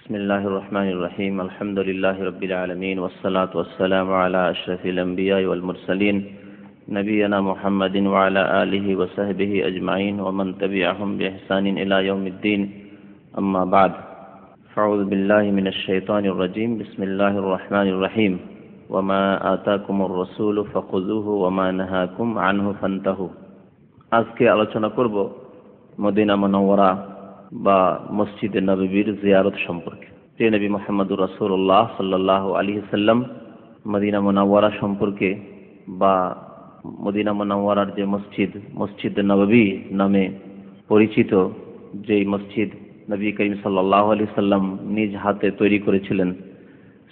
بسم الله الرحمن الرحيم الحمد لله رب العالمين والصلاة والسلام على أشرف الأنبياء والمرسلين نبينا محمد وعلى آله وصحبه أجمعين ومن تبعهم بإحسان إلى يوم الدين أما بعد فأعوذ بالله من الشيطان الرجيم بسم الله الرحمن الرحيم وما آتاكم الرسول فخذوه وما نهاكم عنه فانتهوا আজকে আলোচনা করব মদিনা মুনাওয়ারা বা মসজিদে নববীর জিয়ারত সম্পর্কে। যে নবী মুহাম্মদুর রাসূলুল্লাহ সাল্লাল্লাহু আলাইহি সাল্লাম মদিনা মুনাওয়ারা সম্পর্কে বা মদিনা মুনাওয়ারার যে মসজিদে নববী নামে পরিচিত, যে মসজিদ নবী করিম সাল্লাল্লাহু আলাইহি সাল্লাম নিজ হাতে তৈরি করেছিলেন,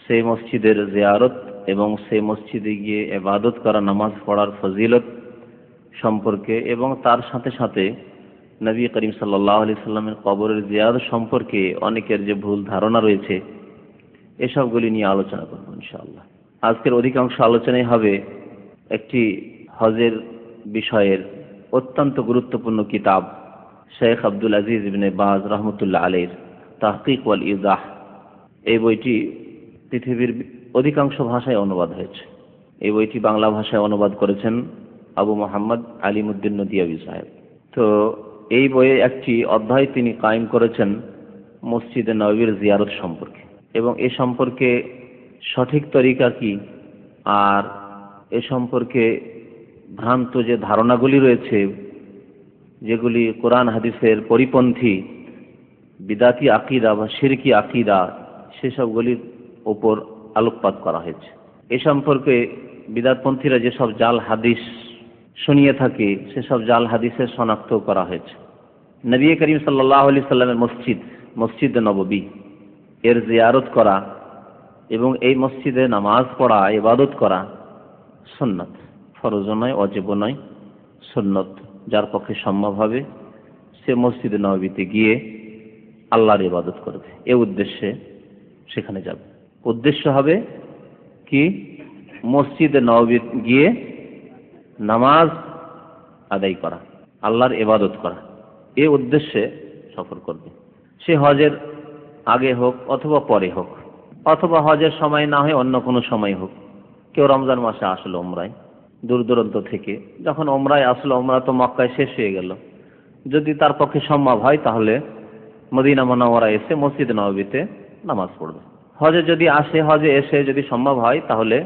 সেই মসজিদের জিয়ারত এবং সেই মসজিদে গিয়ে ইবাদত করা, নামাজ পড়ার ফজিলত সম্পর্কে এবং তার সাথে সাথে নবী করিম সাল্লাল্লাহু আলাইহি সাল্লামের কবরের জিয়ারত সম্পর্কে অনেকের যে ভুল ধারণা রয়েছে, এসবগুলি নিয়ে আলোচনা করব ইনশাআল্লাহ। আজকের অধিকাংশ আলোচনাই হবে একটি হজের বিষয়ের অত্যন্ত গুরুত্বপূর্ণ কিতাব শেখ আব্দুল আজিজ ইবনে বাজ রহমতুল্লাহ আলাইহির তাহকিক ওয়াল ইজাহ। এই বইটি পৃথিবীর অধিকাংশ ভাষায় অনুবাদ হয়েছে। এই বইটি বাংলা ভাষায় অনুবাদ করেছেন আবু মোহাম্মদ আলিমউদ্দিন নদিয়াবি সাহেব। তো এই বইয়ে একটি অধ্যায় তিনি কায়েম করেছেন মসজিদে নববীর জিয়ারত সম্পর্কে, এবং এ সম্পর্কে সঠিক তরিকা কি, আর এ সম্পর্কে ভ্রান্ত যে ধারণাগুলি রয়েছে, যেগুলি কোরআন হাদিসের পরিপন্থী বিদাতি আকীদা বা শিরকি আকীদা, সেসবগুলির উপর আলোকপাত করা হয়েছে। এ সম্পর্কে বিদাতপন্থীরা যেসব জাল হাদিস শুনিয়ে থাকে, সেসব জাল হাদিসের শনাক্ত করা হয়েছে। নবী করিম সাল্লাল্লাহু আলাইহি সাল্লামের মসজিদে নববী এর জিয়ারত করা এবং এই মসজিদে নামাজ পড়া, ইবাদত করা সুন্নাত, ফরজ নয়, ওয়াজিব নয়, সুন্নাত। যার পক্ষে সম্ভব হবে সে মসজিদে নববীতে গিয়ে আল্লাহর ইবাদত করবে, এই উদ্দেশ্যে সেখানে যাবে। উদ্দেশ্য হবে কি? মসজিদে নববী গিয়ে নামাজ আদায় করা, আল্লাহর ইবাদত করা, এই উদ্দেশ্যে সফর করবে। সে হজের আগে হোক অথবা পরে হোক, অথবা হজের সময় না হয় অন্য কোনো সময় হোক। কেউ রমজান মাসে আসলো ওমরায় দূর দূরান্ত থেকে, যখন ওমরায় আসলো, ওমরা তো মক্কায় শেষ হয়ে গেল, যদি তার পক্ষে সম্ভব হয় তাহলে মদিনা মুনাওয়ারা এসে মসজিদে নববীতে নামাজ পড়বে। হজে যদি আসে, হজে এসে যদি সম্ভব হয় তাহলে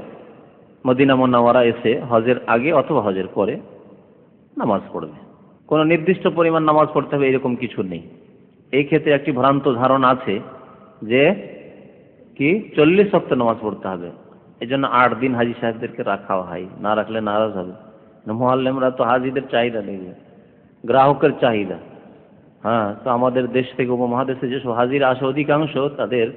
মদিনা মুনাওয়ারা এসে হজের আগে অথবা হজের পরে নামাজ পড়বে। কোনো নির্দিষ্ট পরিমাণ নামাজ পড়তে হবে এরকম কিছু নেই। এই ক্ষেত্রে একটি ভ্রান্ত ধারণা আছে যে কি 40 ওয়াক্ত নামাজ পড়তে হবে, এই জন্য 8 দিন হাজি সাহেবদেরকে রাখাও হয়, না রাখলে নারাজ হবে। মুআল্লিমরা তো হাজিদের চাহিদা নেই, গ্রাহকের চাহিদা। হ্যাঁ, তো আমাদের দেশ থেকে উপমহাদেশে যেসব হাজিরা আসে অধিকাংশ, তাদের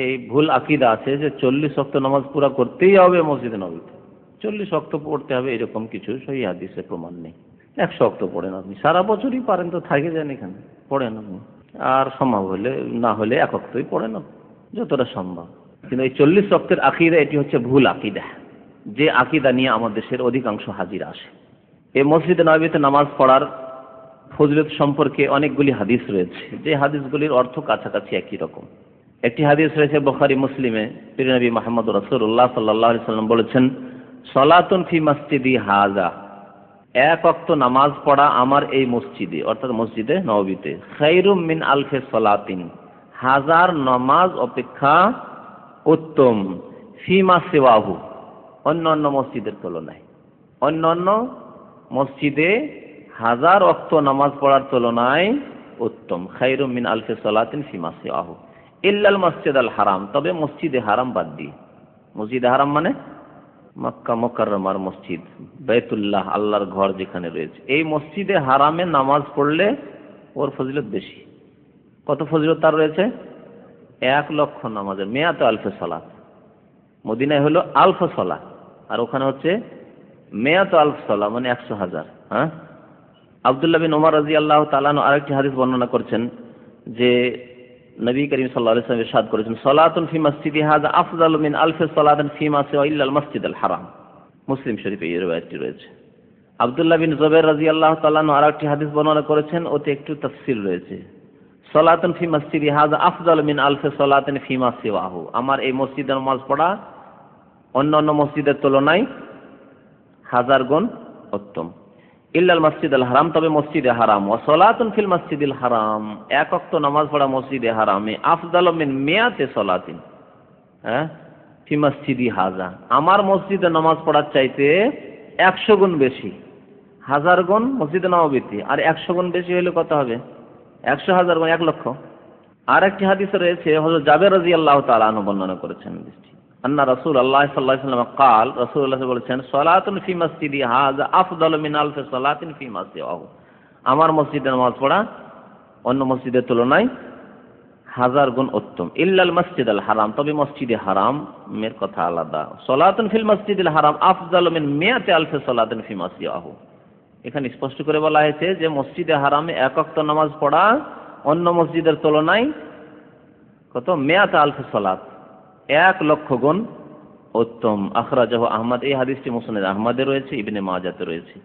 এই ভুল আকীদা আছে যে 40 ওয়াক্ত নামাজ পুরা করতেই হবে মসজিদে নববীতে, 40 ওয়াক্ত পড়তে হবে, এরকম কিছু সহিহ হাদিসে প্রমাণ নেই। 100 ওয়াক্ত পড়েন আপনি, সারা বছরই পারেন তো থাকে যান, এখানে পড়েন আপনি, আর সম্ভব হলে না হলে 1 ওয়াক্তই পড়েন যতটা সম্ভব। কিন্তু এই 40 ওয়াক্তের আকীদা, এটি হচ্ছে ভুল আকীদা, যে আকীদা নিয়ে আমাদের দেশের অধিকাংশ হাজিরা আসে। এই মসজিদে নববীতে নামাজ পড়ার ফজিলত সম্পর্কে অনেকগুলি হাদিস রয়েছে, যে হাদিসগুলির অর্থ কাছাকাছি একই রকম। একটি হাদিস রয়েছে বুখারী মুসলিমে, নবী মুহাম্মদ রাসূলুল্লাহ সাল্লাল্লাহু আলাইহি সাল্লাম বলেছেন, সালাতুন ফি মসজিদি হাযা, 1 ওয়াক্ত নামাজ পড়া আমার এই মসজিদে, অর্থাৎ মসজিদে নববীতে, খায়রুম মিন আলফি সালাতিন, 1000 নামাজ অপেক্ষা উত্তম, ফিমা সিওয়াহু, অন্যান্য মসজিদের তুলনায়। অন্যান্য মসজিদে 1000 ওয়াক্ত নামাজ পড়ার তুলনায় উত্তম, খায়রুম মিন আলফি সালাতিন ফিমা সিওয়াহু ইল্লাল মসজিদুল হারাম, তবে মসজিদে হারাম বাদ দিয়ে। মসজিদে হারাম মানে মক্কা মুকাররমার মসজিদ, বাইতুল্লাহ, আল্লাহর ঘর যেখানে রয়েছে, এই মসজিদে হারামে নামাজ পড়লে ওর ফজিলত বেশি। কত ফজিলত তার রয়েছে? 1 লক্ষ নামাজের, মিয়াত আলফে সালাত। মদিনায় হলো আলফ সালাত, আর ওখানে হচ্ছে মিয়াত আলফ সালাত, মানে 100,000। হ্যাঁ, আব্দুল্লাহ বিন ওমর রাদিয়াল্লাহু তাআলা আনহু আরেকটি হাদিস বর্ণনা করছেন যে নবী করিম সাল্লাল্লাহু আলাইহি ওয়াসাল্লাম ইরশাদ করেছেন, সালাতুন ফি মসজিদি হাযা আফযালু মিন আলফি সালাতিন ফিমা সিওয়া ইল্লাল মসজিদুল হারাম। মুসলিম শরীফে এই riwayatটি রয়েছে। আব্দুল্লাহ বিন জুবাইর রাদিয়াল্লাহু তাআলা আনহু আরেকটি হাদিস বর্ণনা করেছেন, ওতে একটু তাফসীর রয়েছে। সালাতুন ফি মসজিদি হাযা আফযালু মিন আলফি সালাতিন ফিমা সিওয়াহু, আমার এই মসজিদে নামাজ পড়া অন্যান্য মসজিদের তুলনায় 1000 গুণ উত্তম। ইল্লাল মসজিদুল হারাম, তবে মসজিদে হারাম। ওয়া সালাতুন ফিল মসজিদিল হারাম, এক ওয়াক্ত নামাজ পড়া মসজিদে হারামে আফযালু মিন মিয়াতি সালাতিন ফি মসজিদি হাযা, আমার মসজিদে নামাজ পড়ার চাইতে 100 গুণ বেশি। 1000 গুণ মসজিদে নববীতে, আর 100 গুণ বেশি হলে কত হবে? 100,000 গুণ 1 লক্ষ। আর একটি হাদিস রয়েছে, হযরত জাবের রাদিয়াল্লাহু তাআলা আনহু বর্ণনা করেছেন, আন্না রাসূলুল্লাহ সাল্লাল্লাহু আলাইহি ওয়াসাল্লাম قال, রাসূলুল্লাহ বলেছেন, সালাতুন ফি মসজিদি হাযা আফদালু মিন আলফি সালাতিন ফি মা সিওয়াহু, আমার মসজিদে নামাজ পড়া অন্য মসজিদের তুলনায় 1000 গুণ উত্তম। ইল্লাল মসজিদুল হারাম, তবে মসজিদে হারামের কথা আলাদা। সালাতুন ফিল মসজিদিল হারাম আফদালু মিন মিয়াতি আলফি সালাতিন ফি মা সিওয়াহু, এখানে স্পষ্ট করে বলা হয়েছে যে মসজিদে হারামে এক ওয়াক্ত নামাজ পড়া অন্য মসজিদের তুলনায় কত? মিয়াত আলফি সালাত, 1 লক্ষ গুণ উত্তম। আখরাজাহু আহমদ, এই হাদিসটি মুসনাদ আহমদে রয়েছে, ইবনে মাজাতে রয়েছে।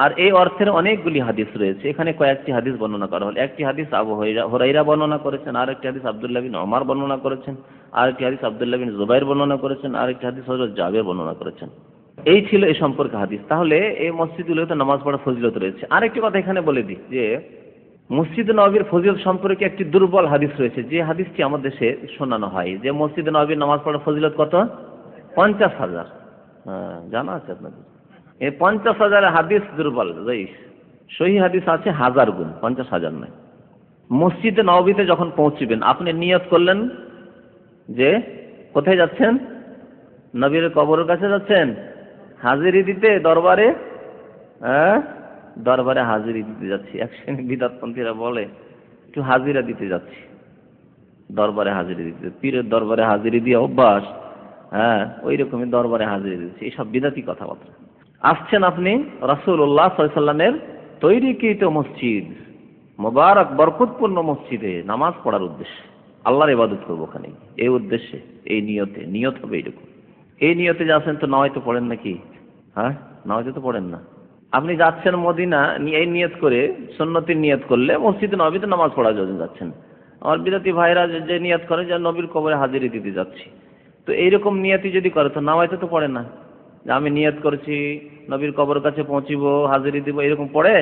আর এই অর্থের অনেকগুলি হাদিস রয়েছে, এখানে কয়েকটি হাদিস বর্ণনা করা হল। একটি হাদিস আবু হুরায়রা বর্ণনা করেছেন, আর একটি হাদিস আব্দুল্লাহ বিন ওমর বর্ণনা করেছেন, আর একটি হাদিস আব্দুল্লাহ বিন জুবাইর বর্ণনা করেছেন, আর একটি হাদিস হযরত জাবের বর্ণনা করেছেন। এই ছিল এই সম্পর্কে হাদিস। তাহলে এই মসজিদগুলোতে নামাজ পড়ার ফজিলত রয়েছে। আরেকটি কথা এখানে বলে দিই যে মসজিদে নববীর ফজিলত সম্পর্কে একটি দুর্বল হাদিস রয়েছে, যে হাদিসটি আমাদের দেশে শোনানো হয় যে মসজিদে নববীর নামাজ পড়ার ফজিলত কত? 50,000। জানা আছে আপনাদের? এই 50,000 হাদিস দুর্বল। সহিহ হাদিস আছে 1000 গুণ, 50,000 নয়। মসজিদে নববীতে যখন পৌঁছবেন, আপনি নিয়ত করলেন যে কোথায় যাচ্ছেন? নবীর কবরের কাছে যাচ্ছেন, হাজিরি দিতে, দরবারে দরবারে হাজিরি দিতে যাচ্ছি। এক শ্রেণী বিদআতপন্থীরা বলে একটু হাজিরা দিতে যাচ্ছি, দরবারে হাজিরি দিতে, পীরের দরবারে হাজিরি দিয়ে অভ্যাস, ওই রকমই দরবারে হাজিরি দিচ্ছে। এইসব বিদআতি কথাবার্তা। আসছেন আপনি রাসূলুল্লাহ সাল্লাল্লাহু আলাইহি ওয়াসাল্লামের তৈরিকৃত মসজিদ, মোবারক বরকতপূর্ণ মসজিদে নামাজ পড়ার উদ্দেশ্যে, আল্লাহর ইবাদত করবো ওখানে, এই উদ্দেশ্যে, এই নিয়তে। নিয়ত হবে এইরকম। এই নিয়তে যাচ্ছেন তো নয়তো পড়েন নাকি? নয়তো তো পড়েন না। আপনি যাচ্ছেন মদিনা, এই নিয়ত করে, সুন্নতির নিয়ত করলে মসজিদে নববীতে নামাজ পড়ার জন্য যাচ্ছেন। আমার বিদাতি ভাইরা যে নিয়ত করে যে নবীর কবরে হাজিরি দিতে যাচ্ছি, তো এইরকম নিয়তি যদি করে তো নামাজে তো পড়ে না। যে আমি নিয়ত করেছি নবীর কবরের কাছে পৌঁছিব, হাজিরি দিব, এরকম পড়ে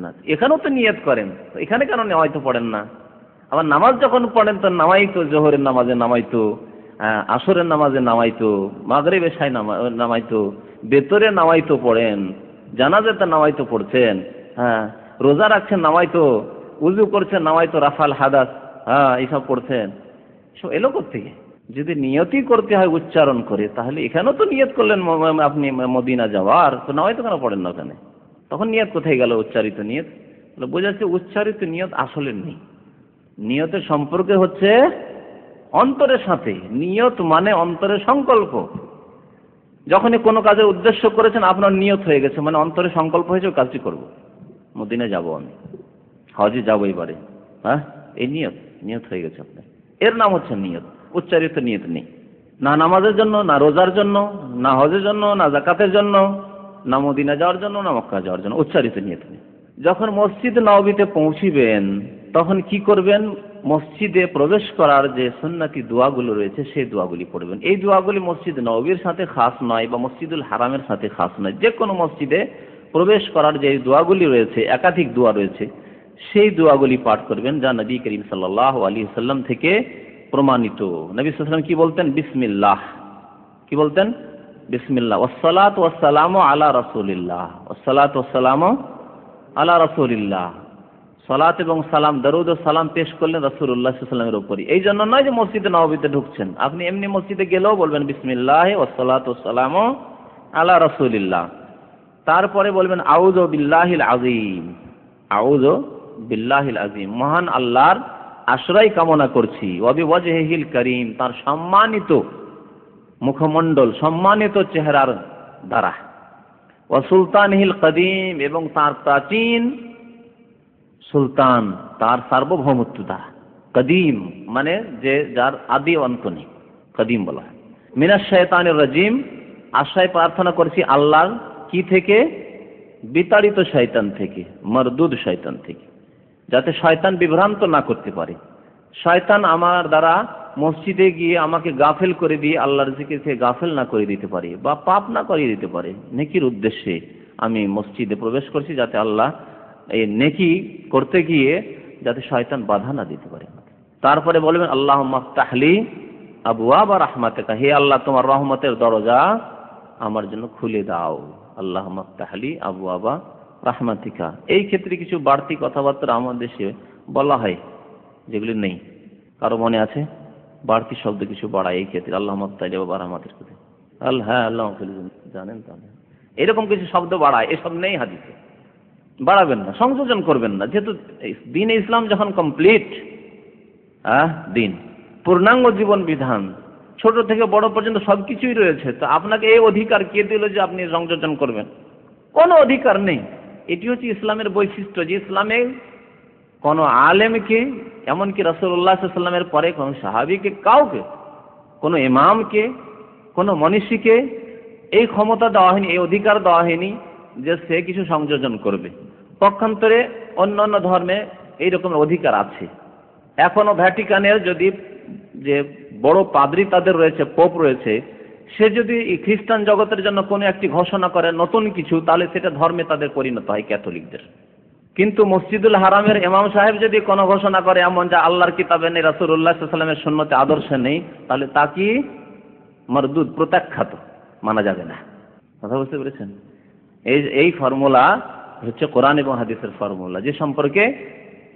না। এখানেও তো নিয়ত করেন, তো এখানে কেন হয়তো পড়েন না? আবার নামাজ যখন পড়েন তো নামাইতো, জোহরের নামাজে নামাইতো, আসরের নামাজে নামাইতো, মাগরিব এশায় নামাইতো, বেতরে নামাইতো পড়েন, জানাজাতে নামাইতো পড়ছেন, রোজা রাখছেন নামাইতো, উযু করছেন নামাইতো, রাফাল হাদাস, এইসব পড়ছেন। সব এলো কোত্থেকে? যদি নিয়তই করতে হয় উচ্চারণ করে, তাহলে এখানেও তো নিয়ত করলেন আপনি মদিনা যাওয়ার, তো নামাইতো কেন পড়েন না ওখানে? তখন নিয়ত কোথায় গেল? উচ্চারিত নিয়ত। বোঝা যাচ্ছে উচ্চারিত নিয়ত আসলে নেই। নিয়তের সম্পর্কে হচ্ছে অন্তরের সাথে। নিয়ত মানে অন্তরের সংকল্প। যখনই কোনো কাজের উদ্দেশ্য করেছেন, আপনার নিয়ত হয়ে গেছে, মানে অন্তরে সংকল্প হয়েছে কাজটি করব, মদিনা যাব, আমি হজে যাবো এবারে, এই নিয়ত হয়ে গেছে আপনার। এর নাম হচ্ছে নিয়ত। উচ্চারিত নিয়ত নেই, না নামাজের জন্য, না রোজার জন্য, না হজের জন্য, না যাকাতের জন্য, না মদিনা যাওয়ার জন্য, না মক্কা যাওয়ার জন্য উচ্চারিত নিয়ত নেই। যখন মসজিদ নববীতে পৌঁছিবেন, তখন কি করবেন? মসজিদে প্রবেশ করার যে সুন্নতি দোয়াগুলো রয়েছে, সেই দোয়াগুলি পড়বেন। এই দোয়াগুলি মসজিদ নববীর সাথে খাস নয়, বা মসজিদুল হারামের সাথে খাস নয়। যে কোনো মসজিদে প্রবেশ করার যে দোয়াগুলি রয়েছে, একাধিক দোয়া রয়েছে, সেই দোয়াগুলি পাঠ করবেন, যা নবী করিম সাল্লাল্লাহু আলাইহি ওয়াসাল্লাম থেকে প্রমাণিত। নবী সাল্লাল্লাহু আলাইহি ওয়াসাল্লাম কি বলতেন? বিসমিল্লাহ। কি বলতেন? বিসমিল্লাহ। ওয়াসসালাতু ওয়াসসালামু আলা রাসূলিল্লাহ। ওয়াসসালাতু ওয়াসসালামু আলা রাসূলিল্লাহ। সালাত এবং সালাম, দরুদ ও সালাম পেশ করলেন রাসূলুল্লাহ সাল্লাল্লাহু আলাইহি ওয়াসাল্লামের উপরই। এই জন্য নয় যে মসজিদে নববীতে ঢুকছেন, আপনি এমনি মসজিদে গেলেও বলবেন বিসমিল্লাহ ওয়াসসালাতু ওয়াসসালামু আলা রাসূলিল্লাহ। তারপরে বলবেন আউযু বিল্লাহিল আযীম। আউযু বিল্লাহিল আযীম, মহান আল্লাহর আশ্রয় কামনা করছি। ওয়া বিওয়াজহিল কারীম, তার সম্মানিত মুখমণ্ডল, সম্মানিত চেহারার দ্বারা। ওয়া সুলতানিহিল কদীম, এবং তার প্রাচীন সুলতান, তার সার্বভৌমত্ব দ্বারা। কদীম মানে যে যার আদি অন্ত নেই, কদীম বলা হয়। মিনাশ শাইতানির রাজিম, আশ্রয় প্রার্থনা করছি আল্লাহর কি থেকে? বিতাড়িত শয়তান থেকে, মরদুদ শয়তান থেকে। যাতে শয়তান বিভ্রান্ত না করতে পারে। শয়তান আমার দ্বারা মসজিদে গিয়ে আমাকে গাফেল করে দিয়ে আল্লাহর জিকির থেকে গাফেল না করে দিতে পারে বা পাপ না করিয়ে দিতে পারে। নেকির উদ্দেশ্যে আমি মসজিদে প্রবেশ করছি, যাতে আল্লাহ এই নেকি করতে গিয়ে যাতে শয়তান বাধা না দিতে পারে। তারপরে বলবেন আল্লাহুম্মা ফতাহলি আবওয়াবা রাহমাতিকা, হে আল্লাহ তোমার রহমতের দরজা আমার জন্য খুলে দাও। আল্লাহুম্মা ফতাহলি আবওয়াবা রাহমাতিকা। এই ক্ষেত্রে কিছু বাড়তি কথাবার্তা আমাদের দেশে বলা হয় যেগুলি নেই। কারো মনে আছে? বাড়তি শব্দ কিছু বাড়ায় এই ক্ষেত্রে, আল্লাহুম্মা ফতাহলি আবওয়াবা রাহমাতিকা, হ্যাঁ আল্লাহ জানেন তাহলে এরকম কিছু শব্দ বাড়ায়, এসব নেই হাদিসে। বাড়াবেন না, সংযোজন করবেন না, যেহেতু দ্বীন ইসলাম যখন কমপ্লিট দিন, পূর্ণাঙ্গ জীবন বিধান, ছোট থেকে বড় পর্যন্ত সবকিছুই রয়েছে, তো আপনাকে এই অধিকার কে দিল যে আপনি সংযোজন করবেন? কোনো অধিকার নেই। এটি হচ্ছে ইসলামের বৈশিষ্ট্য, যে ইসলামে কোনো আলেমকে, এমনকি রাসূলুল্লাহ সাল্লাল্লাহু আলাইহি ওয়াসাল্লামের পরে কোনো সাহাবীকে, কাউকে, কোনো ইমামকে, কোনো মনীষীকে এই ক্ষমতা দেওয়া হয়নি, এই অধিকার দেওয়া হয়নি যে সে কিছু সংযোজন করবে। পক্ষান্তরে অন্যান্য ধর্মে এই রকমের অধিকার আছে। এখনো ভ্যাটিকানের যদি যে বড় পাদ্রী তাদের রয়েছে, পোপ রয়েছে, সে যদি খ্রিস্টান জগতের জন্য কোনো একটি ঘোষণা করে নতুন কিছু, তাহলে সেটা ধর্মে তাদের পরিণত হয় ক্যাথলিকদের। কিন্তু মসজিদুল হারামের ইমাম সাহেব যদি কোনো ঘোষণা করে এমন যা আল্লাহর কিতাবে নেই, রাসূলুল্লাহ সাল্লাল্লাহু আলাইহি ওয়াসাল্লামের সুন্নতে আদর্শে নেই, তাহলে তা কি মারদুদ, প্রত্যাখ্যাত, মানা যাবে না। কথা বুঝতে পেরেছেন? এই ফর্মুলা হচ্ছে কোরআন এবং হাদিসের ফর্মুলা, যে সম্পর্কে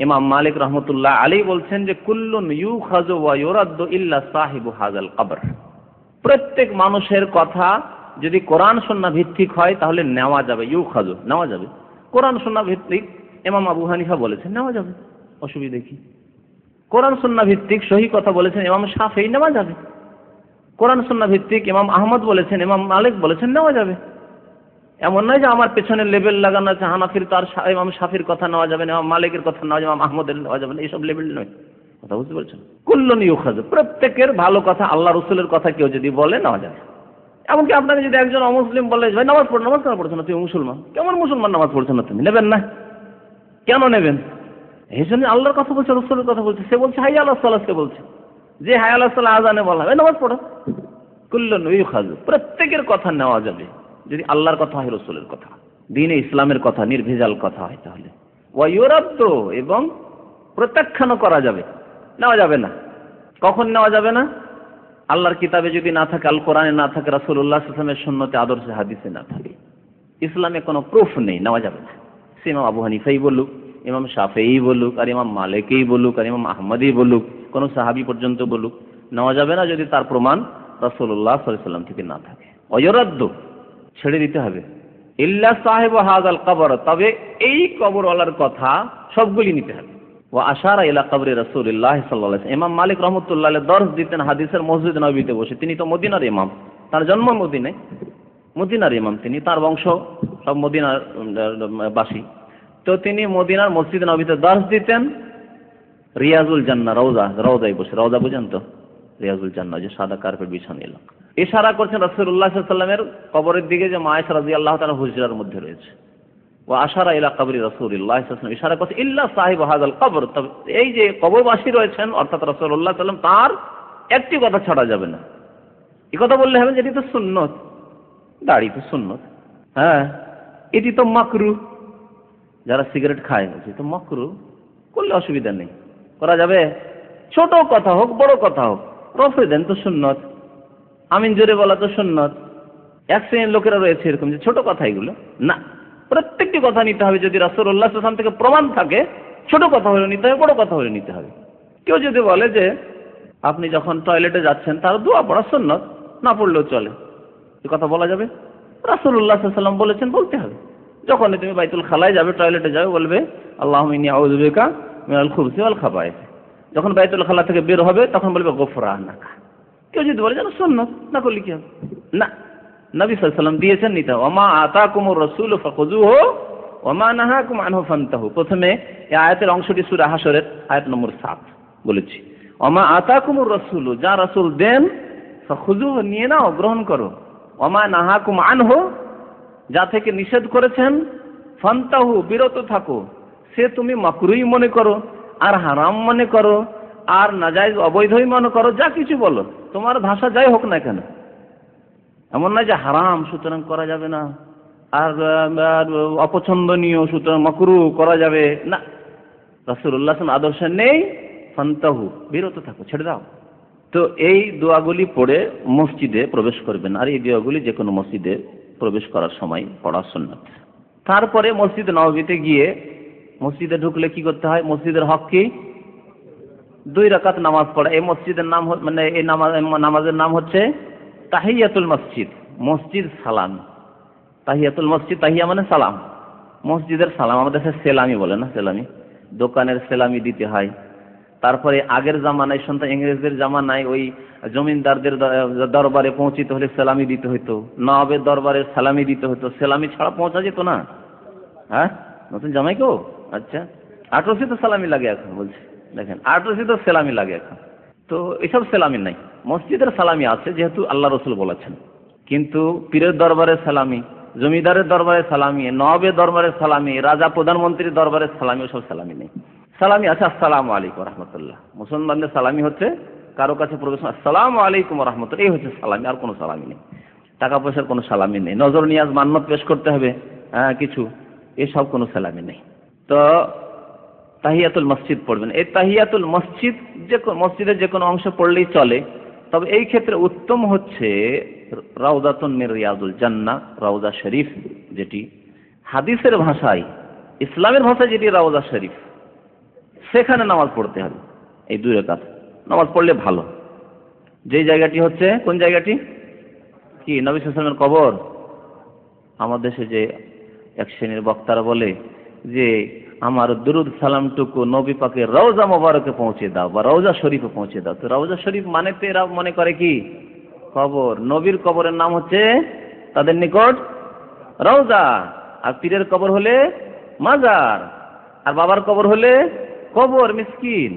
ইমাম মালিক রহমতুল্লাহ আলাইহি বলছেন যে কুল্লুন ইউখাযু ওয়া ইউরাদ্দু ইল্লা সাহিবু হাযাল কবর। প্রত্যেক মানুষের কথা যদি কোরআন সুন্নাহ ভিত্তিক হয় তাহলে নেওয়া যাবে, ইউখাযু নেওয়া যাবে। কোরআন সুন্নাহ ভিত্তিক ইমাম আবু হানিফা বলেছেন নেওয়া যাবে, অসুবিধা কি? কোরআন সুন্নাহ ভিত্তিক সহি কথা বলেছেন ইমাম শাফিঈ, নেওয়া যাবে। কোরআন সুন্নাহ ভিত্তিক ইমাম আহমদ বলেছেন, ইমাম মালিক বলেছেন, নেওয়া যাবে। এমন নয় যে আমার পেছনে লেবেল লাগানো আছে, হানাফির তার ইমাম শাফির কথা নেওয়া যাবে না, ইমাম মালিকের কথা নেওয়া যাবে, ইমাম আহমদের নেওয়া যাবে না, এইসব লেবেল নয়। কথা বুঝতে পারছেন? কুল্লুন ইউখাযু, প্রত্যেকের ভালো কথা, আল্লাহ রসুলের কথা কেউ যদি বলে নেওয়া যাবে। এমনকি আপনাকে যদি একজন অমুসলিম বলে ভাই নামাজ পড়ো, নামাজ কেন পড়ছো না, তুমি মুসলমান, কেমন মুসলমান নামাজ পড়ছো না, তুমি নেবেন না? কেন নেবেন? এই জন্য আল্লাহর কথা বলছে, রসুলের কথা বলছে, সে বলছে হাইয়া আলাস সালাহ, সে বলছে যে হাইয়া আলাস সালাহ আযানে বলা হবে নামাজ পড়ো। কুল্লুন ইউখাযু, প্রত্যেকের কথা নেওয়া যাবে যদি আল্লাহর কথা হয়, রসুলের কথা, দ্বীনে ইসলামের কথা, নির্ভেজাল কথা হয়। তাহলে ওয়া ইউরাদ্দু, এবং প্রত্যাখ্যান করা যাবে, নেওয়া যাবে না। কখন নেওয়া যাবে না? আল্লাহর কিতাবে যদি না থাকে, আল কোরআনে না থাকে, রাসূলুল্লাহ সাল্লাল্লাহু আলাইহি ওয়াসাল্লামের সুন্নতে আদর্শে হাদিসে না থাকে, ইসলামে কোনো প্রুফ নেই, নেওয়া যাবে না। সে ইমাম আবু হানিফাই বলুক, ইমাম শাফিঈ বলুক, আর ইমাম মালিকই বলুক, আর ইমাম আহমদই বলুক, কোনো সাহাবী পর্যন্ত বলুক, নেওয়া যাবে না যদি তার প্রমাণ রাসূলুল্লাহ সাল্লাল্লাহু আলাইহি ওয়াসাল্লাম থেকে না থাকে। ওয়া ইউরাদ্দু, ছেড়ে দিতে হবে। ইল্লা সাহিবু হাযাল কবর, তবে এই কবরওয়ালার কথা সবগুলি নিতে হবে। ওয়া আশারা ইলা কবরি রাসূলিল্লাহ সাল্লাল্লাহু আলাইহি ওয়াসাল্লাম, ইমাম মালিক রাহমাতুল্লাহ আলাইহি দর্শ দিতেন হাদিসের মসজিদ নববীতে বসে। তিনি তো মদিনার ইমাম, তার জন্ম মদিনায়, মদিনার ইমাম তিনি, তার বংশ সব মদিনার বাসী। তো তিনি মদিনার মসজিদ নববীতে দর্শ দিতেন। রিয়াজুল জান্নাহ, রওজায় বসে, রওজা বুঝেন তো, রিয়াজুল জান্নাহ যে সাদা কার্পেট বিছানো এলাকা। ইশারা করছেন রাসূলুল্লাহ সাল্লাল্লাহু আলাইহি ওয়াসাল্লামের কবরের দিকে, যে মা আয়েশা রাদিয়াল্লাহু তাআলা হুজরার মধ্যে রয়েছে। ওয়া আশারা ইলা কবরি রাসূলিল্লাহ সাল্লাল্লাহু আলাইহি ওয়াসাল্লাম, ইশারা করছে ইল্লা সাহিবু হাযাল কবর, তবে এই যে কবরবাসী রয়েছেন অর্থাৎ রাসূলুল্লাহ সাল্লাল্লাহু আলাইহি ওয়াসাল্লাম, তার একটি কথা ছাড়া যাবে না। এই কথা বললে হবে যে এটি তো সুন্নত, দাড়ি তো সুন্নত, হ্যাঁ এটি তো মাকরুহ, যারা সিগারেট খায় এটি তো মাকরুহ, করলে অসুবিধা নেই, করা যাবে। ছোট কথা হোক বড় কথা হোক, রফে দেন তো সুন্নত, আমিন জোরে বলা তো সুন্নত। এক শ্রেণীর লোকেরা রয়েছে এরকম যে ছোট কথা এগুলো না, প্রত্যেকটি কথা নিতে হবে। যদি রাসূলুল্লাহ সাল্লাল্লাহু আলাইহি ওয়াসাল্লাম থেকে প্রমাণ থাকে, ছোট কথা হলে নিতে হবে, বড় কথা হলে নিতে হবে। কেউ যদি বলে যে আপনি যখন টয়লেটে যাচ্ছেন তার দোয়া পড়া সুন্নত, না পড়লেও চলে, এই কথা বলা যাবে? রাসূলুল্লাহ সাল্লাল্লাহু আলাইহি ওয়াসাল্লাম বলেছেন, বলতে হবে। যখন তুমি বাইতুল খালায় যাবে, টয়লেটে যাবে, বলবে আল্লাহুম্মা ইন্নী আউযু বিকা মিনাল খুবুসি ওয়াল খাবায়েস। যখন বাইতুল খালা থেকে বের হবে তখন বলবে গফরানাকা। কেউ যদি বলে যেন সুন্নত, না করলে কি হবে? না, নবী সাল্লাল্লাহু আলাইহি ওয়াসাল্লাম দিয়েছেন, নিতে হবে। ওয়া মা আতাকুমুর রাসূলু ফাখুযুহু ওয়া মা নাহাকুম আনহু ফান্তাহু। প্রথমে এই আয়াতের অংশটি সূরা হাশরের আয়াত নম্বর 7 বলেছি। ওয়া মা আতাকুমুর রাসূলু, যা রাসূল দেন, ফাখুযুহু, নিয়ে নাও, গ্রহণ করো। ওয়া মা নাহাকুম আনহু, যা থেকে নিষেধ করেছেন, ফান্তাহু, বিরত থাকো। সে তুমি মাকরুই মনে করো, আর হারাম মনে করো, আর নাজায়েজ অবৈধই মনে করো, যা কিছু বলো, তোমার ভাষা যাই হোক না কেন, এমন নয় যে হারাম সুতরাং করা যাবে না, আর অপছন্দনীয় সুতরাং মাকরু করা যাবে না। রাসূলুল্লাহ সাল্লাল্লাহু আলাইহি ওয়াসাল্লাম আদর্শ নেই, ফান্তাহু, বিরত থাকো, ছেড়ে দাও। তো এই দোয়াগুলি পড়ে মসজিদে প্রবেশ করবেন, আর এই দোয়াগুলি যে কোনো মসজিদে প্রবেশ করার সময় পড়া সুন্নাত। তারপরে মসজিদ নববীতে গিয়ে মসজিদে ঢুকলে কি করতে হয়? মসজিদের হক কি? 2 রাকাত নামাজ পড়া। এই মসজিদের নাম মানে এই নামাজের নাম হচ্ছে তাহিয়াতুল মসজিদ, মসজিদ সালাম। তাহিয়াতুল মসজিদ, তাহিয়া মানে সালাম, মসজিদের সালাম। আমাদের দেশে সেলামি বলে না, সেলামি, দোকানের সেলামি দিতে হয়। তারপরে আগের জামানায় সন্তান ইংরেজদের জামানায় ওই জমিনদারদের দরবারে পৌঁছিতে হলে সেলামি দিতে হতো, নবাবের দরবারে সালামি দিতে হতো, সেলামি ছাড়া পৌঁছা যেত না। হ্যাঁ, নতুন জামাইকেও? আচ্ছা, 1800 তো সালামি লাগে এখন, বলছে দেখেন 1800 তো সেলামি লাগে এখন। তো এসব সেলামি নাই, মসজিদের সালামি আছে যেহেতু আল্লাহ রসুল বলেছেন। কিন্তু পীরের দরবারে সালামি, জমিদারের দরবারে সালামি, নবাবের দরবারে সালামি, রাজা প্রধানমন্ত্রীর দরবারে সালামি, ওসব সালামি নেই। সালামি আছে আসসালামু আলাইকুম রহমতুল্লাহ। মুসলমানদের সালামি হচ্ছে কারো কাছে প্রবেশ, আসসালামু আলাইকুম রহমতুল্লাহ, এই হচ্ছে সালামি, আর কোনো সালামি নেই। টাকা পয়সার কোনো সালামি নেই, নজর নিয়াজ মান্নত পেশ করতে হবে কিছু, এসব কোনো সালামি নেই। তো তাহিয়াতুল মসজিদ পড়বেন। এই তাহিয়াতুল মসজিদ মসজিদের যে কোনো অংশ পড়লেই চলে, তবে এই ক্ষেত্রে উত্তম হচ্ছে রাউদাতুন মির রিয়াদুল জান্নাহ, রাউদা শরীফ, যেটি হাদিসের ভাষায়, ইসলামের ভাষায় যেটি রাউদা শরীফ, সেখানে নামাজ পড়তে হবে। এই 2 রাকাত নামাজ পড়লে ভালো। যেই জায়গাটি হচ্ছে, কোন জায়গাটি? কি? নবী সাল্লাল্লাহু আলাইহি ওয়াসাল্লামের কবর। আমাদের দেশে যে এক শ্রেণীর বক্তারা বলে যে আমার দুরুদ সালামটুকু নবী পাকের রওজা মোবারকে পৌঁছে দাও, বা রওজা শরীফে পৌঁছে দাও। তো রওজা শরীফ মানে তো এরা মনে করে কি? কবর। নবীর কবরের নাম হচ্ছে তাদের নিকট রওজা, আর পীরের কবর হলে মাজার, আর বাবার কবর হলে কবর। মিসকিন,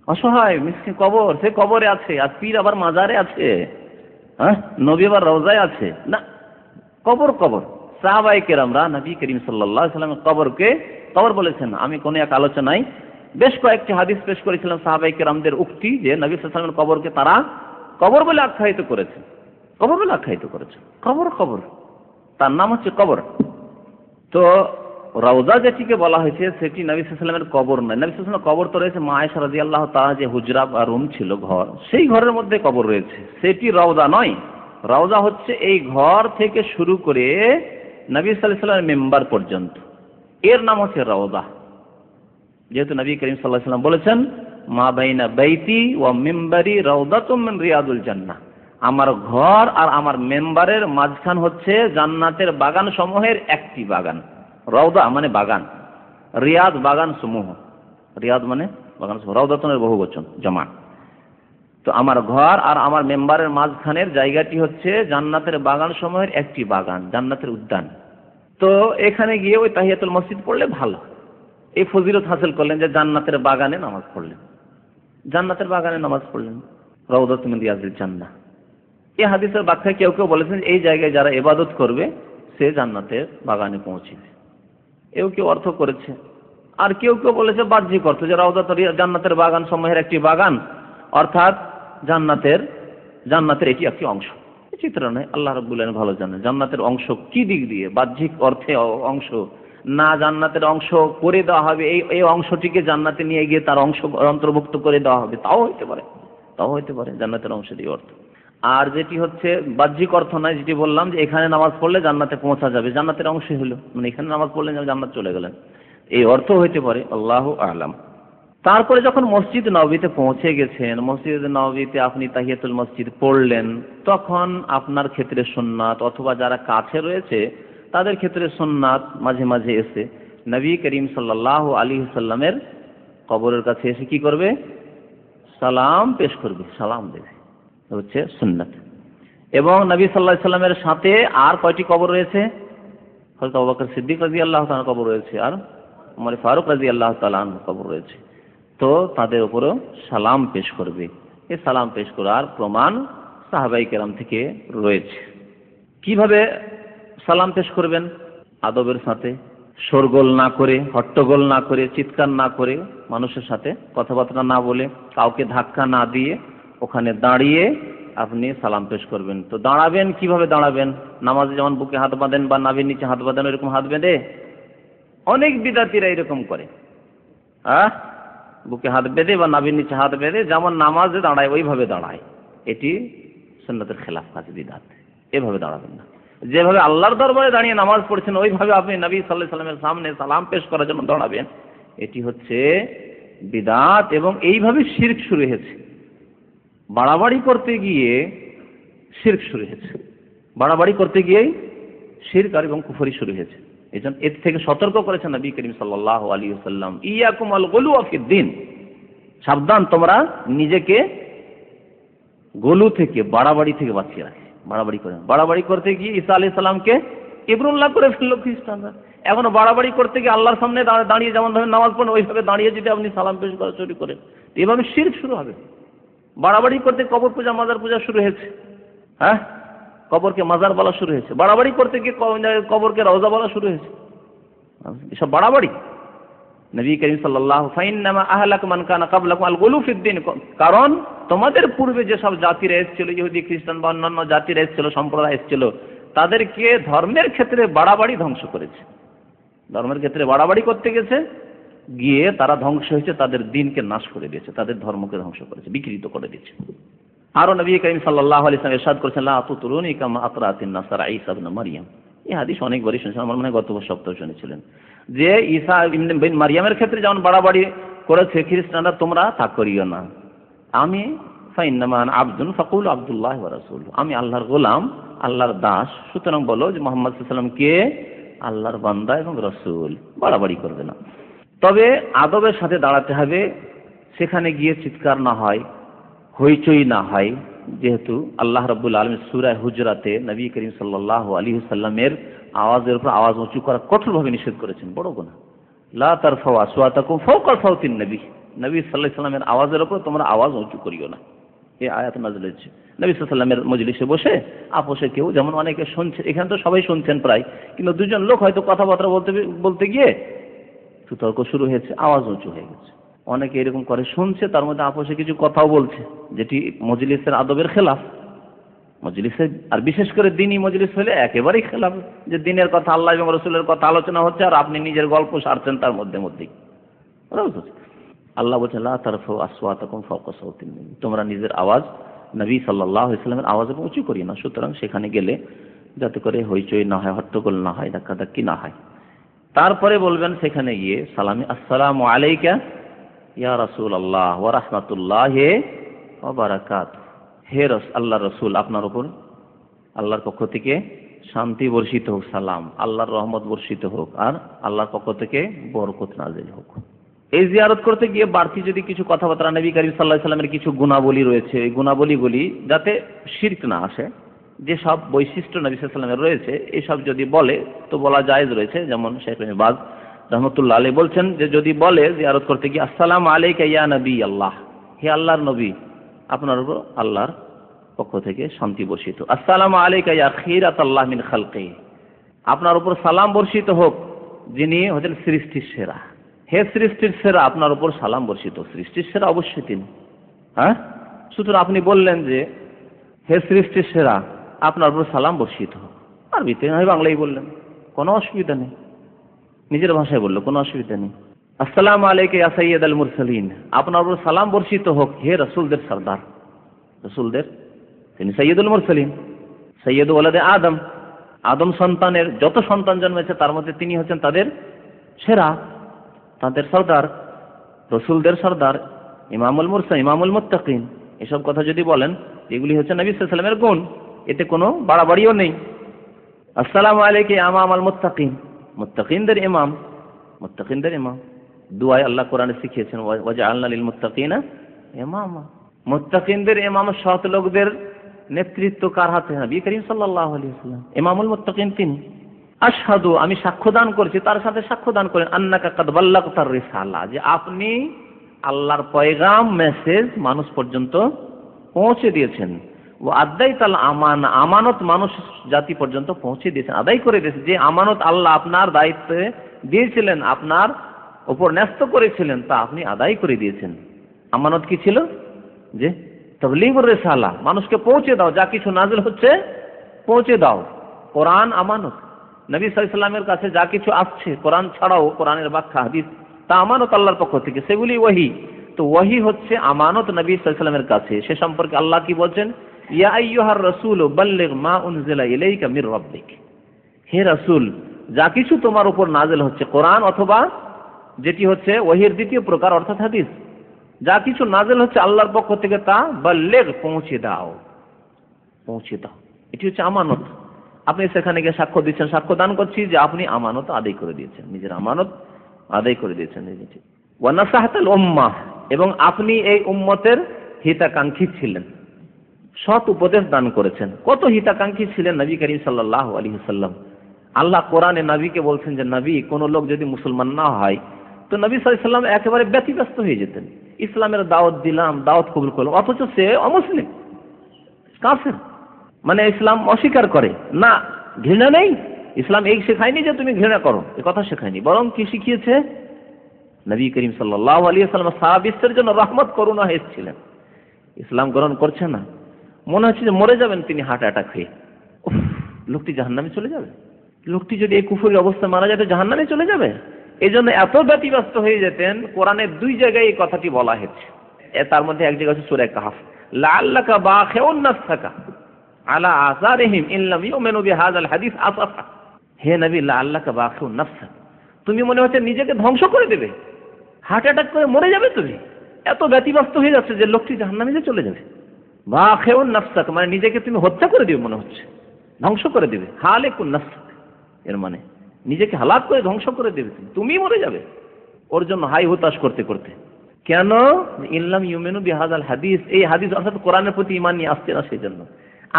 অসহায় মিসকিন কবর, সে কবরে আছে, আর পীর আবার মাজারে আছে। হ্যাঁ, নবী আবার রওজায় আছে না, কবর কবর। সাহাবায়ে কেরামরা নবী করিম সাল্লাল্লাহু আলাইহি ওয়াসাল্লামের কবরকে কবর বলেছেন। আমি কোন এক আলোচনায় বেশ কয়েকটি হাদিস পেশ করেছিলাম সাহাবায়ে কেরামদের উক্তি, যে নবী সাল্লাল্লাহু আলাইহি ওয়াসাল্লামের কবরকে তারা কবর বলে আখ্যায়িত করেছে, কবর বলে আখ্যায়িত করেছে। কবর কবর, তার নাম হচ্ছে কবর। তো রওজা যেটিকে বলা হয়েছে সেটি নবী সাল্লাল্লাহু আলাইহি ওয়াসাল্লামের কবর নয়। নবী সাল্লাল্লাহু আলাইহি ওয়াসাল্লামের কবর তো রয়েছে মা আয়েশা রাদিয়াল্লাহু তাআলা যে হুজরা বা রুম ছিল, ঘর, সেই ঘরের মধ্যে কবর রয়েছে, সেটি রওজা নয়। রওজা হচ্ছে এই ঘর থেকে শুরু করে নবী সাল্লাল্লাহু আলাইহি ওয়াসাল্লামের মেম্বার পর্যন্ত, এর নাম হচ্ছে রওজা। যেহেতু নবী করিম সাল্লাল্লাহু আলাইহি ওয়াসাল্লাম বলেছেন মা বাইনা বাইতি ওয়া মিম্বারি রাউদাতুম মিন রিয়াদুল জান্নাহ, আমার ঘর আর আমার মেম্বারের মাঝখান হচ্ছে জান্নাতের বাগান সমূহের একটি বাগান। রওদা মানে বাগান, রিয়াদ বাগান সমূহ, রিয়াদ মানে বাগান সমূহ, রওদাতুনের বহুবচন জমা। তো আমার ঘর আর আমার মেম্বারের মাঝখানের জায়গাটি হচ্ছে জান্নাতের বাগান সমূহের একটি বাগান, জান্নাতের উদ্যান। তো এখানে গিয়ে ওই তাহিয়াতুল মসজিদ পড়লে ভালো। এই ফজিলত হাসিল করলেন যে জান্নাতের বাগানে নামাজ পড়লেন, জান্নাতের বাগানে নামাজ পড়লেন, রাউদাতুম মিন রিয়াদিল জান্নাহ। এই হাদিসের ব্যাখ্যায় কেউ কেউ বলেছেন এই জায়গায় যারা ইবাদত করবে সে জান্নাতের বাগানে পৌঁছবে, এও কেউ অর্থ করেছে। আর কেউ কেউ বলেছে বাহ্যিক অর্থ, যে রাউদাতুল জান্নাতের বাগান সমূহের একটি বাগান, অর্থাৎ জান্নাতের এটি একটি অংশ। চিত্র নয়, আল্লাহ রাব্বুল আলামিন ভালো জানেন জান্নাতের অংশ কি দিক দিয়ে। বাহ্যিক অর্থে অংশ না, জান্নাতের অংশ করে দেওয়া হবে, এই অংশটিকে জান্নাতে নিয়ে গিয়ে তার অংশ অন্তর্ভুক্ত করে দেওয়া হবে, তাও হইতে পারে, তাও হইতে পারে জান্নাতের অংশেরই অর্থ। আর যেটি হচ্ছে বাহ্যিক অর্থ নয়, যেটি বললাম যে এখানে নামাজ পড়লে জান্নাতে পৌঁছা যাবে, জান্নাতের অংশই হলো, মানে এখানে নামাজ পড়লে জান্নাত চলে গেলেন, এই অর্থ হইতে পারে, আল্লাহু আ'লাম। তারপরে যখন মসজিদ নববীতে পৌঁছে গেছেন, মসজিদ নববীতে আপনি তাহিয়াতুল মসজিদ পড়লেন, তখন আপনার ক্ষেত্রে সুন্নাত, অথবা যারা কাছে রয়েছে তাদের ক্ষেত্রে সুন্নাত, মাঝে মাঝে এসে নবী করিম সাল্লাল্লাহু আলাইহি ওয়াসাল্লামের কবরের কাছে এসে কি করবে? সালাম পেশ করবে, সালাম দেবে, হচ্ছে সুন্নাত। এবং নবী সাল্লাল্লাহু আলাইহি ওয়াসাল্লামের সাথে আর কয়টি কবর রয়েছে? হযরত আবু বকর সিদ্দিক রাদিয়াল্লাহু তাআলা কবর রয়েছে, আর ওমর ফারুক রাদিয়াল্লাহু তাআলা কবর রয়েছে। তো তাদের উপরও সালাম পেশ করবে। এই সালাম পেশ করার প্রমাণ সাহাবায়ে কেরাম থেকে রয়েছে। কিভাবে সালাম পেশ করবেন? আদবের সাথে, শোরগোল না করে, হট্টগোল না করে, চিৎকার না করে, মানুষের সাথে কথাবার্তা না বলে, কাউকে ধাক্কা না দিয়ে ওখানে দাঁড়িয়ে আপনি সালাম পেশ করবেন। তো দাঁড়াবেন, কিভাবে দাঁড়াবেন? নামাজে যেমন বুকে হাত বাঁধেন বা নাভির নিচে হাত বাঁধেন, এরকম হাত বেঁধে অনেক বিদাতিরা এরকম করে। বুকে হাত বেঁধে বা নাভির নিচে হাত বেঁধে যেমন নামাজে দাঁড়ায় ওইভাবে দাঁড়ায়। এটি সুন্নাতের খেলাফ কাজ, বিদআত। এভাবে দাঁড়াবেন না। যেভাবে আল্লাহর দরবারে দাঁড়িয়ে নামাজ পড়ছেন ওইভাবে আপনি নবী সাল্লাল্লাহু আলাইহি ওয়াসাল্লামের সামনে সালাম পেশ করার জন্য দাঁড়াবেন, এটি হচ্ছে বিদআত এবং এইভাবে শিরক শুরু হয়েছে। বাড়াবাড়ি করতে গিয়ে শিরক শুরু হয়েছে, বাড়াবাড়ি করতে গিয়েই শিরক আর এবং কুফরি শুরু হয়েছে। এজন্য এর থেকে সতর্ক করেছেন নবী করিম সাল্লাল্লাহু আলাইহি ওয়াসাল্লাম, ইয়াকুম আল গুলু ফিদ-দ্বীন, সাবধান তোমরা নিজেকে গোলু থেকে, বাড়াবাড়ি থেকে বাঁচিয়ে রাখে। বাড়াবাড়ি করে, বাড়াবাড়ি করতে গিয়ে ঈসা আলাইহিস সালামকে ইবরুল্লাহ করে ফেললো খ্রিস্টানরা। এখনো বাড়াবাড়ি করতে গিয়ে আল্লাহর সামনে দাঁড়িয়ে যেমন ভাবে নামাজ পড়েন ওইভাবে দাঁড়িয়ে যদি আপনি সালাম পেশ করা শুরু করেন, এভাবে শিরক শুরু হবে। বাড়াবাড়ি করতে কবর পূজা, মাজার পূজা শুরু হয়েছে। কবরকে মাজার বলা শুরু হয়েছে। বাড়াবাড়ি করতে গিয়ে কবরকে রওজা বলা শুরু হয়েছে। এসব বাড়াবাড়ি। নবী করিম সাল্লাল্লাহু ফাইন্নামা আহলাকা মান কানা ক্বাবলাকুম আল গুলু ফিদ-দ্বীন, কারণ তোমাদের পূর্বে যেসব জাতিরা এসেছিল, ইহুদি খ্রিস্টান বা অন্যান্য জাতিরা এসেছিল, সম্প্রদায় এসেছিল, তাদেরকে ধর্মের ক্ষেত্রে বাড়াবাড়ি ধ্বংস করেছে। ধর্মের ক্ষেত্রে বাড়াবাড়ি করতে গেছে, গিয়ে তারা ধ্বংস হয়েছে, তাদের দ্বীনকে নাশ করে দিয়েছে, তাদের ধর্মকে ধ্বংস করেছে, বিকৃত করে দিয়েছে। আরো নবী করিম সাল্লাল্লাহু আলাইহি ওয়াসাল্লাম ইরশাদ করেছেন, লা তুতুরুনি কামা আতরাতিন নাসারা ঈসা ইবনে মারইয়াম। এই হাদিস অনেকবারই শুনেছেন, আমার মনে হয় গত সপ্তাহে শুনেছিলেন, যে ঈসা ইবনে মারইয়ামের ক্ষেত্রে যেমন বাড়াবাড়ি করেছে খ্রিস্টানরা, তোমরা তা করিও না। আমি ফাইন্নামা আনা আবদুন ফাকুলু আব্দুল্লাহি ওয়া রাসূলুহু, আমি আল্লাহর গোলাম, আল্লাহর দাস, সুতরাং বলো যে মুহাম্মদ সাল্লাল্লাহু আলাইহি ওয়াসাল্লাম কে, আল্লাহর বান্দা এবং রাসূল। বাড়াবাড়ি করবে না। তবে আদবের সাথে দাঁড়াতে হবে, সেখানে গিয়ে চিৎকার না হয়, হইচই না হয়। যেহেতু আল্লাহ রাব্বুল আলামিন সূরা হুজরাতে নবী করিম সাল্লাল্লাহু আলাইহি ওয়াসাল্লামের আওয়াজের উপর আওয়াজ উঁচু করা কঠোরভাবে নিষেধ করেছেন, বড় গুনাহ। লা তারফাউ আসওয়াতাকুম ফাওকা সাওতিন নবী, নবী সাল্লাল্লাহু আলাইহি ওয়াসাল্লামের আওয়াজের উপর তোমরা আওয়াজ উঁচু করিও না। এই আয়াত নাযিল হয়েছে নবী সাল্লাল্লাহু আলাইহি ওয়াসাল্লামের মজলিসে বসে, আপোষে কেউ, যেমন অনেকে শুনছে, এখানে তো সবাই শুনছেন প্রায়, কিন্তু দুজন লোক হয়তো কথাবার্তা বলতে গিয়ে তর্ক শুরু হয়েছে, আওয়াজ উঁচু হয়ে গেছে। অনেকে এরকম করে, শুনছে, তার মধ্যে আপোষে কিছু কথাও বলছে, যেটি মজলিসের আদবের খেলাফ। মজলিসে, আর বিশেষ করে দ্বীনি মজলিস হলে একেবারেই খেলাফ, যে দ্বীনের কথা, আল্লাহ এবং রাসূলের কথা আলোচনা হচ্ছে, আর আপনি নিজের গল্প সারছেন তার মধ্যেই। আল্লাহ বলছেন, লা তারফাউ আসওয়াতাকুম ফাওকা সাওতিন নবী, তোমরা নিজের আওয়াজ নবী সাল্লাল্লাহু আলাইহি ওয়াসাল্লামের আওয়াজে উঁচু করিও না। সুতরাং সেখানে গেলে যাতে করে হইচই না হয়, হট্টগোল না হয়, ধাক্কাধাক্কি না হয়। তারপরে বলবেন সেখানে গিয়ে সালামি, আসসালামু আলাইকা ইয়া রাসূলুল্লাহ ওয়া রাহমাতুল্লাহি ওয়া বারাকাতুহু, হে আল্লাহর রাসূল, আপনার উপর আল্লাহর পক্ষ থেকে শান্তি বর্ষিত হোক, সালাম, আল্লাহর রহমত বর্ষিত হোক, আর আল্লাহর পক্ষ থেকে বরকত নাযিল হোক। এই জিয়ারত করতে গিয়ে বাড়তি যদি কিছু কথাবার্তা, নবী করিম সাল্লাল্লাহু আলাইহি ওয়াসাল্লামের কিছু গুণাবলী রয়েছে, এই গুণাবলীগুলি যাতে শিরক না আসে, যে সব বৈশিষ্ট্য নবী সাল্লাল্লাহু আলাইহি ওয়াসাল্লামের রয়েছে, এইসব যদি বলে তো বলা জায়েজ রয়েছে। যেমন শেখ ইবনে বাজ রাহমাতুল্লাহ আলাইহি বলছেন যে যদি বলে জিয়ারত করতে গিয়ে, আসসালামু আলাইকা ইয়া নবী আল্লাহ, হে আল্লাহর নবী, আপনার উপর আল্লাহর পক্ষ থেকে শান্তি বর্ষিত। আসসালামু আলাইকা ইয়া খিরাতাল্লাহ মিন খালকিহি, আপনার উপর সালাম বর্ষিত হোক যিনি হচ্ছেন সৃষ্টির সেরা। হে সৃষ্টির সেরা, আপনার উপর সালাম বর্ষিত। সৃষ্টির সেরা অবশ্যই তিনি। সুতরাং আপনি বললেন যে হে সৃষ্টির সেরা, আপনার উপর সালাম বর্ষিত হোক, আরবিতে নয় বাংলায় বললেন, কোনো অসুবিধা নেই। নিজের ভাষায় বললো, কোনো অসুবিধা নেই। আসসালামু আলাইকা ইয়া সাইয়্যিদাল মুরসালিন, আপনার উপর সালাম বর্ষিত হোক হে রাসূলদের সরদার। রাসূলদের তিনি সাইয়্যিদুল মুরসালিন, সাইয়্যিদু ওয়ালাদে আদম, আদম সন্তানের যত সন্তান জন্মেছে তার মধ্যে তিনি হচ্ছেন তাদের সেরা, তাদের সরদার, রাসূলদের সরদার, ইমামুল মুরসালিন, ইমামুল মুত্তাকিন। এসব কথা যদি বলেন, এগুলি হচ্ছে নবী সাল্লাল্লাহু আলাইহি ওয়াসাল্লামের গুণ, এতে কোনো বাড়াবাড়িও নেই। আসসালামু আলাইকা ইয়া ইমামাল মুত্তাকিন, মুত্তাকিনদের ইমাম, মুত্তাকিনদের ইমাম। দুআয় আল্লাহ কোরআনে শিখিয়েছেন, ওয়াজআলনা লিল মুত্তাকিনা ইমামা, মুত্তাকিনদের ইমাম, সৎ লোকদের নেতৃত্ব কার হাতে? নবী করিম সাল্লাল্লাহু আলাইহি ওয়াসাল্লাম, ইমামুল মুত্তাকিন তিনি। আশহাদু, আমি সাক্ষ্যদান করছি, তার সাথে সাক্ষ্যদান করেন, আন্নাকা কাদ বাল্লাগতার রিসালা, যে আপনি আল্লাহর পয়গাম, মেসেজ মানুষ পর্যন্ত পৌঁছে দিয়েছেন। ও আদাইতাল আমানা, আমানত মানুষ জাতি পর্যন্ত পৌঁছে দিয়েছেন, আদায় করে দিয়েছেন। যে আমানত আল্লাহ আপনার দায়িত্বে দিয়েছিলেন, আপনার উপর ন্যস্ত করেছিলেন, তা আপনি আদায় করে দিয়েছেন। আমানত কি ছিল? যে তাবলীগুর রিসালা, মানুষকে পৌঁছে দাও, যা কিছু নাজিল হচ্ছে পৌঁছে দাও। কোরআন আমানত, নবী সাল্লাল্লাহু আলাইহি ওয়াসাল্লামের কাছে যা কিছু আসছে কোরআন ছাড়াও, কোরআনের ব্যাখ্যা হাদিস, তা আমানত আল্লাহর পক্ষ থেকে, সেগুলি ওহী। তো ওহী হচ্ছে আমানত নবী সাল্লাল্লাহু আলাইহি ওয়াসাল্লামের কাছে। সে সম্পর্কে আল্লাহ কি বলছেন? ইয়া আইয়ুহার রাসূল বাল্লিগ মা উনজিলা ইলাইকা মির রাব্বিক, হে রাসূল, যা কিছু তোমার উপর নাজিল হচ্ছে, কোরআন অথবা যেটি হচ্ছে ওহীর দ্বিতীয় প্রকার অর্থাৎ হাদিস, যা কিছু নাজিল হচ্ছে আল্লাহর পক্ষ থেকে, তা বাল্লিগ, পৌঁছে দাও, পৌঁছে দাও। এটি হচ্ছে আমানত। আপনি সেখানে গিয়ে সাক্ষ্য দিচ্ছেন, সাক্ষ্য দান করছি যে আপনি আমানত আদায় করে দিয়েছেন, নিজের আমানত আদায় করে দিয়েছেন। ওয়া নাসাহাতাল উম্মাহ, এবং আপনি এই উম্মতের হিতাকাঙ্ক্ষী ছিলেন, সৎ উপদেশ দান করেছেন। কত হিতাকাঙ্ক্ষী ছিলেন নবী করিম সাল্লাল্লাহু আলাইহি ওয়াসাল্লাম। আল্লাহ কোরআনে নবীকে বলছেন যে নবী, কোন লোক যদি মুসলমান না হয় তো নবী সাল্লাল্লাহু আলাইহি ওয়াসাল্লাম একেবারে ব্যতিব্যস্ত হয়ে যেতেন। ইসলামের দাওয়াত দিলাম, দাওয়াত কবুল করলাম, অথচ সে অমুসলিম, কাফের, মানে ইসলাম অস্বীকার করে না। ঘৃণা নেই, ইসলাম এই শেখায়নি যে তুমি ঘৃণা করো, এ কথা শেখায়নি, বরং কি শিখিয়েছে? নবী করিম সাল্লাল্লাহু আলাইহি ওয়াসাল্লাম সারা বিশ্বের জন্য রহমত করুণা এসেছিলেন। ইসলাম গ্রহণ করছে না, মনে হচ্ছে যে মরে যাবেন তিনি হার্ট অ্যাটাক হয়ে। লোকটি জাহান্নামে চলে যাবে, লোকটি যদি এই কুফরি অবস্থায় মারা যায় তো জাহান্নামে চলে যাবে। এই জন্য এত ব্যতিব্যস্ত হয়ে যেতেন। কোরআনের 2 জায়গায় এই কথাটি বলা হয়েছে। তার মধ্যে এক জায়গা হচ্ছে সূরা কাহফ, লাআল্লাকা বাখিউন নাফসাকা আলা আযারিহিম ইন লাম ইউমিনু বিহাযাল হাদিস আসাফা। হে নবী, লাআল্লাকা বাখিউন নাফসাক, তুমি মনে হচ্ছে নিজেকে ধ্বংস করে দেবে, হার্ট অ্যাটাক করে মরে যাবে তুমি। এত ব্যতিব্যস্ত হয়ে যাচ্ছে যে লোকটি জাহান্নামে চলে যাবে। বাখিউন নাফসাক মানে নিজেকে তুমি হত্যা করে দিবে, মনে হচ্ছে ধ্বংস করে দিবে। হালিকুন নাফসাক এর মানে নিজেকে হালাক করে ধ্বংস করে দেবে, তুমি মরে যাবে। ওর জন্য হাই হুতাশ করতে করতে, কেন? ইল্লাম ইউমিনু বিহাযাল হাদিস, এই হাদিস অর্থাৎ কোরআনের প্রতি ঈমান নিয়ে আসছে না। সেই জন্য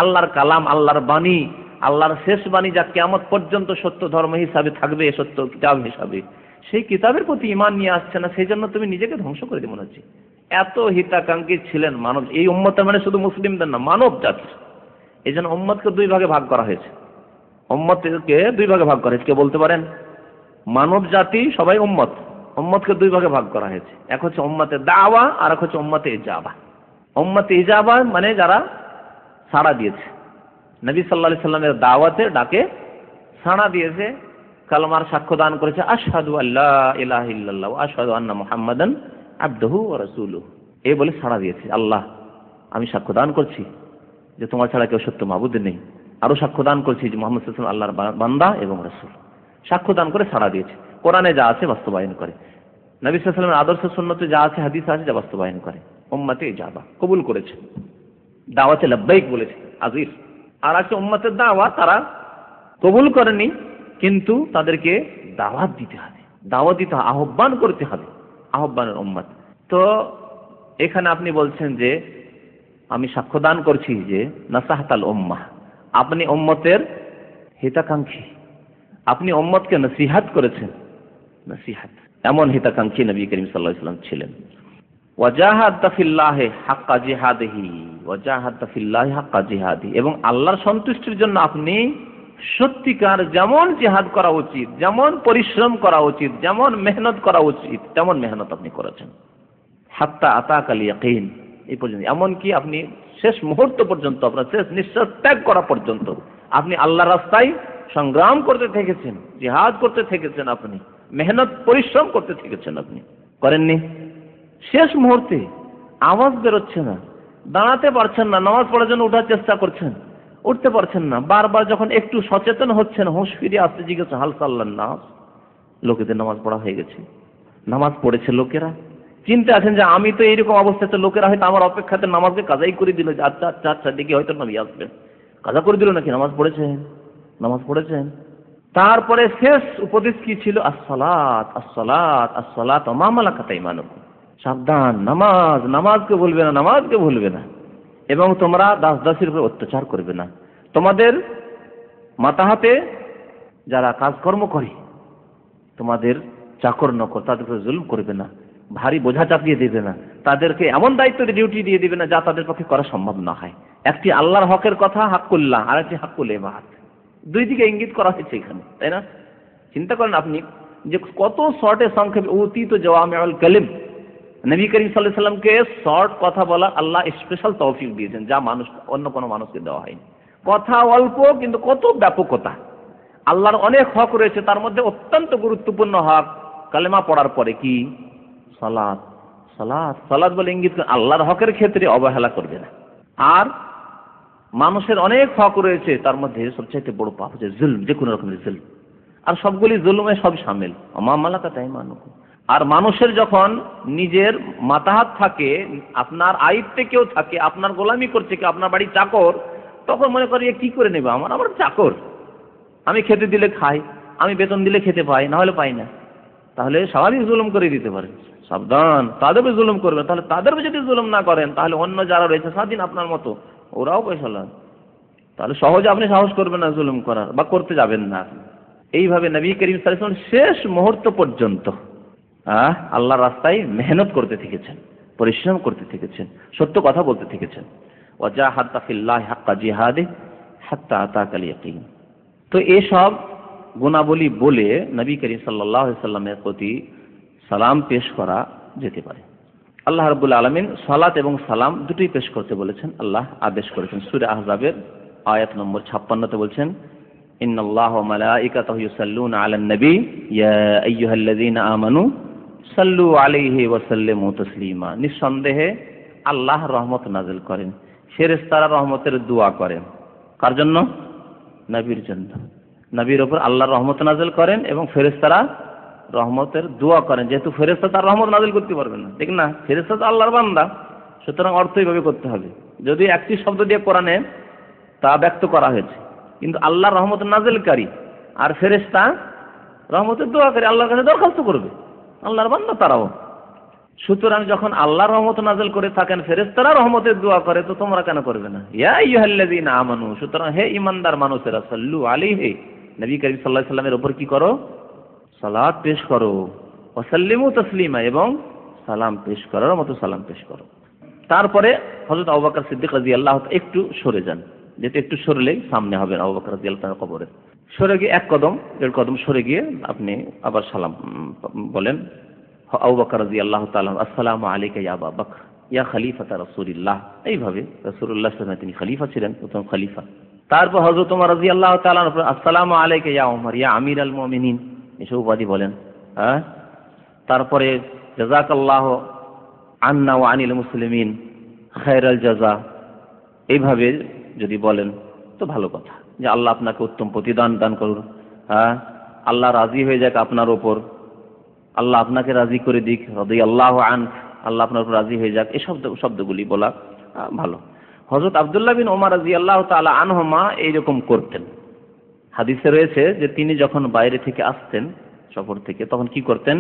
আল্লাহর কালাম, আল্লাহর বাণী, আল্লাহর শেষ বাণী, যা কিয়ামত পর্যন্ত সত্য ধর্ম হিসাবে থাকবে, সত্য কিতাব হিসাবে, সেই কিতাবের প্রতি ঈমান নিয়ে আসছে না। সেই জন্য তুমি নিজেকে ধ্বংস করে দিবে মনে হচ্ছে। এত হিতাকাঙ্ক্ষী ছিলেন মানব, এই উম্মতের মানে শুধু মুসলিমদের না, মানব জাতির। এই জন্য উম্মতকে 2 ভাগে ভাগ করা হয়েছে। উম্মতকে 2 ভাগে ভাগ করা হয়েছে। কে বলতে পারেন? মানব জাতি সবাই উম্মত। উম্মতকে 2 ভাগে ভাগ করা হয়েছে। এক হচ্ছে উম্মতে দাওয়া, আর এক হচ্ছে উম্মতে ইজাবা। উম্মতে ইজাবা মানে যারা সাড়া দিয়েছে, নবী সাল্লাল্লাহু আলাইহি সাল্লামের দাওয়াতে, ডাকে সাড়া দিয়েছে, কালেমার সাক্ষ্য দান করেছে, আশহাদু আল্লা ইলাহা ইল্লাল্লাহ ওয়া আশহাদু আন্না মুহাম্মাদান আবদুহু ওয়া রাসূলুহু, এই বলে সাড়া দিয়েছে। আল্লাহ, আমি সাক্ষ্য দান করছি যে তোমার ছাড়া কেউ সত্য মাবুদ নেই। আরো সাক্ষ্য দান করছি যে মুহাম্মদ সাল্লাল্লাহু আলাইহি ওয়াসাল্লাম আল্লাহর বান্দা এবং রাসূল। সাক্ষ্য দান করে সাড়া দিয়েছে। কোরআনে যা আছে বাস্তবায়ন করে, নবী সাল্লাল্লাহু আলাইহি ওয়াসাল্লামের আদর্শ সুন্নতে যা আছে, হাদিসে আছে, যা বাস্তবায়ন করে। উম্মতে ইজাবা কবুল করেছে, দাওয়াতে লাব্বাইক বলেছে, আজির। আর আছে উম্মতের দাওয়া, তারা কবুল করেনি, কিন্তু তাদেরকে দাওয়াত দিতে হবে, দাওয়াত দিতে হবে, আহ্বান করতে হবে, আহ্বানের উম্মত। তো এখানে আপনি বলছেন যে আমি সাক্ষ্য দান করছি যে নাসাহাতাল উম্মাহ, আপনি উম্মতের হিতাকাঙ্ক্ষী, আপনি উম্মতকে নসিহত করেছেন। নসিহত, এমন হিতাকাঙ্ক্ষী নবী করিম সাল্লাল্লাহু আলাইহি ওয়াসাল্লাম ছিলেন। ওয়াজাহাদা ফিল্লাহি হাক্কা জিহাদিহি, ওয়াজাহাদা ফিল্লাহি হাক্কা জিহাদি, এবং আল্লাহর সন্তুষ্টির জন্য আপনি সত্যিকার যেমন জিহাদ করা উচিত, যেমন পরিশ্রম করা উচিত, যেমন মেহনত করা উচিত, তেমন মেহনত আপনি করেছেন। হাত্তা আতাকাল ইয়াকিন, এই পর্যন্ত, এমনকি আপনি শেষ মুহূর্ত পর্যন্ত, আপনার শেষ নিঃশ্বাস ত্যাগ করা পর্যন্ত আপনি আল্লাহর রাস্তায় সংগ্রাম করতে থেকেছেন, জিহাদ করতে থেকেছেন, আপনি মেহনত পরিশ্রম করতে থেকেছেন। আপনি করেননি? শেষ মুহূর্তে আওয়াজ বেরোচ্ছে না, দাঁড়াতে পারছেন না, নামাজ পড়ার জন্য ওঠার চেষ্টা করছেন, উঠতে পারছেন না। বারবার যখন একটু সচেতন হচ্ছেন, হুঁশ ফিরে আসতে, জিজ্ঞাসা হাল সাল্লান নামাজ, লোকেদের নামাজ পড়া হয়ে গেছে, নামাজ পড়েছে লোকেরা, চিন্তা আছেন যে আমি তো এইরকম অবস্থাতে, লোকেরা হয়তো আমার অপেক্ষাতে নামাজকে কাজাই করে দিল, যে আচ্ছা আচ্ছা আচ্ছা দেখি হয়তো নবী আসবেন, কাজা করে দিল নাকি, নামাজ পড়েছেন, নামাজ পড়েছেন। তারপরে শেষ উপদেশ কি ছিল? আসসালাত আসসালাত আসসালাত ওয়া মা মালাকাত আইমানুকুম, সাবধান, নামাজ, নামাজকে ভুলবে না, নামাজকে ভুলবে না, এবং তোমরা দাস দাসীর উপর অত্যাচার করবে না, তোমাদের মাথা হাতে যারা কাজকর্ম করে, তোমাদের চাকর নকর, তাদের উপর জুলুম করবে না, ভারী বোঝা চাপিয়ে দেবে না, তাদেরকে এমন দায়িত্ব ডিউটি দিয়ে দিবে না যা তাদের পক্ষে করা সম্ভব না হয়। একটি আল্লাহর হকের কথা হাক্কুল্লাহ, আর একটি হাক্কুল ইবাদ, 2 দিকে ইঙ্গিত করা হয়েছে এখানে, তাই না? চিন্তা করেন আপনি যে কত শর্টে সংক্ষেপে, অতীত জাওয়ামিউল কালিম, নবী করিম সাল্লাল্লাহু আলাইহি সাল্লামকে শর্ট কথা বলা আল্লাহ স্পেশাল তৌফিক দিয়েছেন, যা মানুষ অন্য কোনো মানুষকে দেওয়া হয়নি। কথা অল্প কিন্তু কত ব্যাপকতা। আল্লাহর অনেক হক রয়েছে, তার মধ্যে অত্যন্ত গুরুত্বপূর্ণ হক কালেমা পড়ার পরে কি সালাত। সালাত সালাত বলে ইঙ্গিত আল্লাহর হকের ক্ষেত্রে অবহেলা করবে না। আর মানুষের অনেক হক রয়েছে, তার মধ্যে সবচাইতে বড় পাপ হচ্ছে জুলম, যে কোনো রকমের জুলম। আর সবগুলি জুলুমে সব শামিল, আমা মালাকাত আইমানুকুম। আর মানুষের যখন নিজের মাতাহাত থাকে, আপনার আয়ত্তে কেউ থাকে, আপনার গোলামি করছে কেউ, আপনার বাড়ি চাকর, তখন মনে করি কি করে নেবে, আমার চাকর, আমি খেতে দিলে খাই, আমি বেতন দিলে খেতে পাই, না হলে পাই না। তাহলে স্বাভাবিক জুলুম করে দিতে পারেন, সাবধান, তাদের জুলুম করবেন। তাহলে তাদের যদি জুলুম না করেন, তাহলে অন্য যারা রয়েছে স্বাধীন আপনার মতো, ওরাও পয়সা লাগ, তাহলে সহজে আপনি সাহস করবেন না জুলুম করার, বা করতে যাবেন না। এইভাবে নবী করিম সাল্লাল্লাহু আলাইহি ওয়াসাল্লাম শেষ মুহূর্ত পর্যন্ত আল্লাহর রাস্তায় মেহনত করতে থেকেছেন, পরিশ্রম করতে থেকেছেন, সত্য কথা বলতে থেকেছেন। ওয়াজাহাদা ফিল্লাহি হাক্কা জিহাদিহি হাত্তা আতাকাল ইয়াকিন। তো এসব গুণাবলী বলে নবী করিম সাল্লাল্লাহু আলাইহি ওয়াসাল্লামের প্রতি সালাম পেশ করা যেতে পারে। আল্লাহ রাব্বুল আলামিন সালাত এবং সালাম দুটোই পেশ করতে বলেছেন, আল্লাহ আদেশ করেছেন। সূরা আহজাবের আয়াত নম্বর 56-তে বলছেন, ইন্নাল্লাহা ওয়া মালাইকাতাহু ইউসাল্লুনা আলান নবী ইয়া আইয়ুহাল্লাযীনা আমানু সাল্লু আলাইহি ওয়া সাল্লিমু তাসলিমা। নিঃসন্দেহে আল্লাহ রহমত নাযিল করেন, ফেরেশতারা রহমতের দোয়া করেন। কার জন্য? নবীর জন্য। নবীর উপর আল্লাহর রহমত নাযিল করেন এবং ফেরেশতারা রহমতের দোয়া করেন। যেহেতু ফেরেশতা তার রহমত নাযিল করতে পারবেন না, ঠিক না? ফেরেশতা তো আল্লাহর বান্দা, সুতরাং অর্থ এইভাবে করতে হবে। যদি একটি শব্দ দিয়ে কোরআনে তা ব্যক্ত করা হয়েছে, কিন্তু আল্লাহর রহমত নাযিলকারী আর ফেরেশতা রহমতের দোয়া করে, আল্লাহর কাছে দরখাস্ত করবে, আল্লাহর বান্দা তারাও। সুতরাং যখন আল্লাহর রহমত নাযিল করে থাকেন, ফেরেশতারা রহমতের দোয়া করে, তো তোমরা কেন করবে না? ইয়া আইয়ুহাল্লাযীনা আমানু, সুতরাং হে ঈমানদার মানুষেরা, সাল্লু আলাইহি, নবী করিম সাল্লাল্লাহু আলাইহি সাল্লামের উপর কি করো? সালাত পেশ করো। ওয়া সাল্লিমু তাসলিমা, এবং সালাম পেশ করার মতো সালাম পেশ করো। তারপরে হযরত আবু বকর সিদ্দিক রাদিয়াল্লাহু তাআলা একটু সরে যান, যেটা একটু সরলেই সামনে হবে আবু বকর রাদিয়াল্লাহু তাআলার কবরে। সরে গিয়ে এক কদম দেড় কদম সরে গিয়ে আপনি আবার সালাম বলেন। আবু বকর রাদিয়াল্লাহু তাআলা, আসসালামু আলাইকা ইয়া আবা বকর ইয়া খলিফাতা রাসূলিল্লাহ। এইভাবে রাসূলুল্লাহ সাল্লাল্লাহু আলাইহি ওয়াসাল্লাম তিনি খলিফা ছিলেন, প্রথম খলিফা। তারপর হযরত ওমর রাদিয়াল্লাহু তাআলা, আসসালামু আলাইকা ইয়া ওমর ইয়া আমিরাল মুমিনিন, এসব উপাধি বলেন। তারপরে জাযাকাল্লাহু আন্না ওয়া আনিল মুসলিমিন খায়রাল জাযা। এইভাবে যদি বলেন তো ভালো কথা, যে আল্লাহ আপনাকে উত্তম প্রতিদান দান করুন, আল্লাহ রাজি হয়ে যাক আপনার ওপর, আল্লাহ আপনাকে রাজি করে দিক, রাদিয়াল্লাহু আনহু, আল্লাহ আপনার উপর রাজি হয়ে যাক। এই শব্দগুলি বলা ভালো। হযরত আব্দুল্লাহ বিন ওমর রাদিয়াল্লাহু তাআলা আনহুমা এইরকম করতেন। হাদিসে রয়েছে যে তিনি যখন বাইরে থেকে আসতেন সফর থেকে, তখন কি করতেন?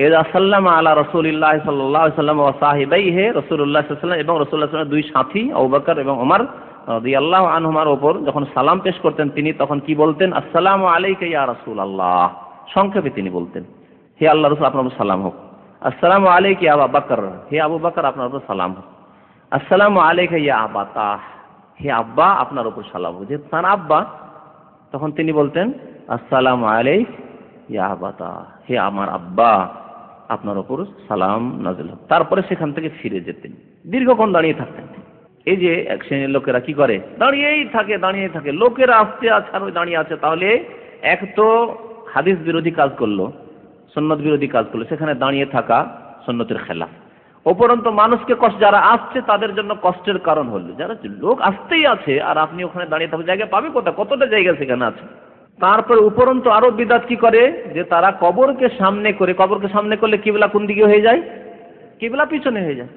ইযা সাল্লামা আলা রাসূলিল্লাহ সাল্লাল্লাহু আলাইহি ওয়াসাল্লাম ওয়া সাহিবাইহি, রাসূলুল্লাহ সাল্লাল্লাহু আলাইহি ওয়াসাল্লাম এবং রাসূলুল্লাহ সাল্লাল্লাহু আলাইহি ওয়াসাল্লামের দুই সাথী আবু বকর এবং ওমর রাদিয়াল্লাহু আনহুমার উপর যখন সালাম পেশ করতেন, তিনি তখন কি বলতেন? আসসালামু আলাইকা ইয়া রাসূলুল্লাহ। সংক্ষেপে তিনি বলতেন, হে আল্লাহর রাসূল, আপনার উপর সালাম হোক। আসসালামু আলাইকা ইয়া আবু বকর, হে আবু বকর, আপনার উপর সালাম হোক। আসসালামু আলাইকা ইয়া আবাতা, হে আব্বা, আপনার উপর সালাম হোক। যে তার আব্বা, তখন তিনি বলতেন আসসালামু আলাইকা ইয়া আবাতা, হে আমার আব্বা, আপনার উপর সালাম নাযিল হোক। তারপরে সেখান থেকে ফিরে যেতেন, দীর্ঘক্ষণ দাঁড়িয়ে থাকতেন। এই যে এক শ্রেণীর লোকেরা কি করে? দাঁড়িয়েই থাকে। লোকেরা আসতে আছে আর দাঁড়িয়ে আছে, তাহলে এক তো হাদিস বিরোধী কাজ করলো, সুন্নত বিরোধী কাজ করলো, সেখানে দাঁড়িয়ে থাকা সুন্নতের খেলাফ। উপরন্তু মানুষকে কষ্ট, যারা আসছে তাদের জন্য কষ্টের কারণ হলো। যারা লোক আসতেই আছে আর আপনি ওখানে দাঁড়িয়ে থাকবেন, জায়গা পাবে কোথায়? কতটা জায়গা সেখানে আছে। তারপর উপরন্তু আরো বিদআত কি করে, যে তারা কবরকে সামনে করলে কিবলা কোন দিকে হয়ে যায়? কিবলা পিছনে হয়ে যায়।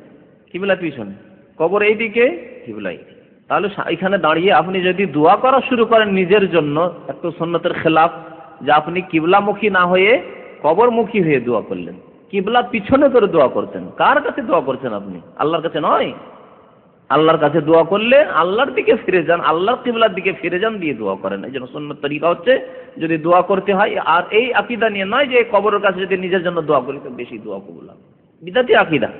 কিবলা পিছনে, কবর এইদিকে, কিবলা এইদিকে। তাহলে এখানে দাঁড়িয়ে আপনি যদি দোয়া করা শুরু করেন নিজের জন্য, একটু সুন্নতের খেলাফ, যে আপনি কিবলামুখী না হয়ে কবরমুখী হয়ে দোয়া করলেন, কিবলা পিছনে করে দোয়া করতেন। কার কাছে দোয়া করছেন আপনি? আল্লাহর কাছে নয়। আল্লাহর কাছে দোয়া করলে আল্লাহর দিকে ফিরে যান, আল্লাহর কিবলার দিকে ফিরে যান, দিয়ে দোয়া করেন। এই জন্য সুন্নত তরিকা হচ্ছে যদি দোয়া করতে হয়, আর এই আকীদা নিয়ে নয় যে কবরের কাছে যদি নিজের জন্য দোয়া করি তো বেশি দোয়া কবুল হবে। বিদআতি আকীদা।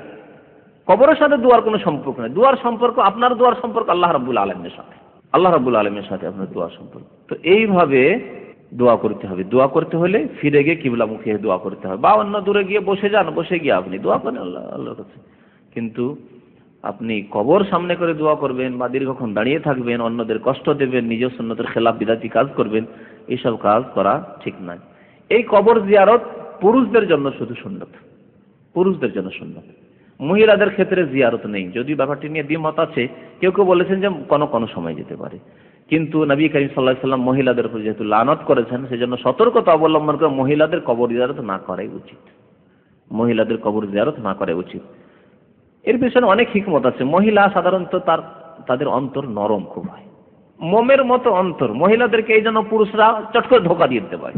কবরের সাথে দোয়ার কোনো সম্পর্ক নেই। দোয়ার সম্পর্ক, আপনার দোয়ার সম্পর্ক আল্লাহ রাব্বুল আলামিনের সাথে, আপনার দোয়ার সম্পর্ক। তো এইভাবে দোয়া করতে হবে। দোয়া করতে হলে ফিরে গিয়ে কিবলামুখী হয়ে দোয়া করতে হবে, বা অন্য দূরে গিয়ে বসে যান, বসে গিয়ে আপনি দোয়া করেন আল্লাহর কাছে। কিন্তু আপনি কবর সামনে করে দোয়া করবেন বা দীর্ঘক্ষণ দাঁড়িয়ে থাকবেন, অন্যদের কষ্ট দেবেন, নিজের সুন্নতের খেলাফ বিদাতি কাজ করবেন, এইসব কাজ করা ঠিক নয়। এই কবর জিয়ারত পুরুষদের জন্য শুধু সুন্নত, পুরুষদের জন্য সুন্নত, মহিলাদের ক্ষেত্রে জিয়ারত নেই। যদি ব্যাপারটি নিয়ে দ্বিমত আছে, কেউ কেউ বলেছেন যে কোনো সময় যেতে পারে, কিন্তু নবী করিম সাল্লাল্লাহু আলাইহি ওয়াসাল্লাম মহিলাদের উপর যেহেতু লানত করেছেন, সেজন্য সতর্কতা অবলম্বন করে মহিলাদের কবর জিয়ারত না করাই উচিত, মহিলাদের কবর জিয়ারত না করাই উচিত। এর পেছনে অনেক হিকমত আছে। মহিলা সাধারণত তাদের অন্তর নরম খুব হয়, মোমের মতো অন্তর। মহিলাদেরকে এই জন্য পুরুষরা চট করে ধোকা দিয়ে দিতে পারে,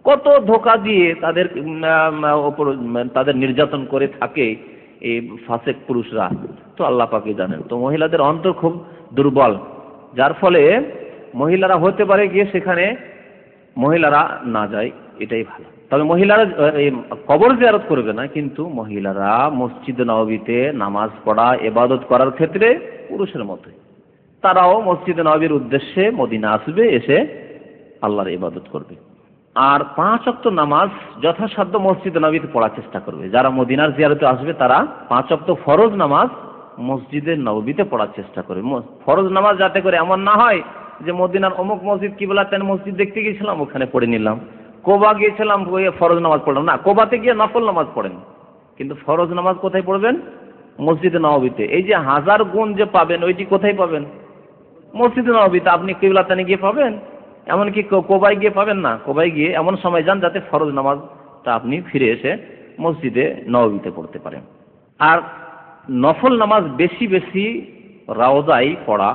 কত ধোকা দিয়ে তাদের ওপর তাদের নির্যাতন করে থাকে এই ফাসেক পুরুষরা, তো আল্লাহ পাকই জানেন। তো মহিলাদের অন্তর খুব দুর্বল, যার ফলে মহিলারা হতে পারে গিয়ে সেখানে মহিলারা না যায়, এটাই ভালো। তবে মহিলারা কবর জিয়ারত করবে না, কিন্তু মহিলারা মসজিদ নববীতে নামাজ পড়া ইবাদত করার ক্ষেত্রে পুরুষের মতোই তারাও মসজিদ নববীর উদ্দেশ্যে মদিনা আসবে, এসে আল্লাহর ইবাদত করবে। আর 5 ওয়াক্ত নামাজ যথাসাধ্য মসজিদ নববীতে পড়ার চেষ্টা করবে। যারা মদিনার জিয়ারতে আসবে তারা 5 ওয়াক্ত ফরজ নামাজ মসজিদে নববীতে পড়ার চেষ্টা করবে। ফরজ নামাজ যাতে করে এমন না হয় যে মদিনার অমুক মসজিদ কিবলাতেন মসজিদ দেখতে গিয়েছিলাম, ওখানে পড়ে নিলাম, কোবা গিয়েছিলাম ফরজ নামাজ পড়লাম না, কোবাতে গিয়ে নফল নামাজ পড়েন, কিন্তু ফরজ নামাজ কোথায় পড়বেন? মসজিদে নববীতে। এই যে 1000 গুণ যে পাবেন, ওইটি কোথায় পাবেন? মসজিদে নববীতে। আপনি কিবলাতেনে গিয়ে পাবেন, এমনকি কোবায় গিয়ে পাবেন না। কোবায় গিয়ে এমন সময় যান যাতে ফরজ নামাজটা আপনি ফিরে এসে মসজিদে নববীতে পড়তে পারেন। আর নফল নামাজ বেশি বেশি রওজায় পড়া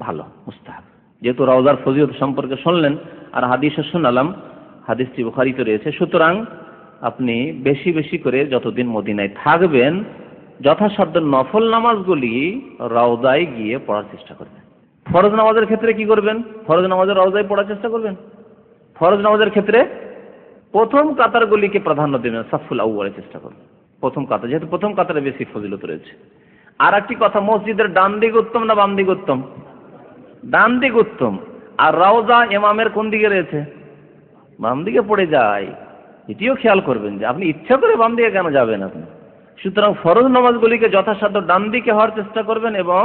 ভালো, মুস্তাহাব। যেহেতু রওজার ফজিলত সম্পর্কে শুনলেন আর হাদিসে শোনালাম, হাদিসটি বুখারীতে রয়েছে, সুতরাং আপনি বেশি বেশি করে যতদিন মদিনায় থাকবেন যথাসাধ্য নফল নামাজগুলি রওজায় গিয়ে পড়ার চেষ্টা করবেন। ফরজ নামাজের ক্ষেত্রে কি করবেন? ফরজ নামাজের রওজায় পড়ার চেষ্টা করবেন। ফরজ নামাজের ক্ষেত্রে প্রথম কাতারগুলিকে প্রাধান্য দেবেন, সাফুল আউয়ালের চেষ্টা করবেন, প্রথম কাতার, যেহেতু প্রথম কাতারে বেশি ফজিলত রয়েছে। আর একটি কথা, মসজিদের ডান দিক উত্তম না বাম দিক উত্তম? ডান দিক উত্তম। আর রওজা ইমামের কোন দিকে রয়েছে? বাম দিকে পড়ে যায়। এটিও খেয়াল করবেন যে আপনি ইচ্ছা করে বাম দিকে কেন যাবেন আপনি। সুতরাং ফরজ নামাজগুলিকে যথাসাধ্য ডান দিকে হওয়ার চেষ্টা করবেন, এবং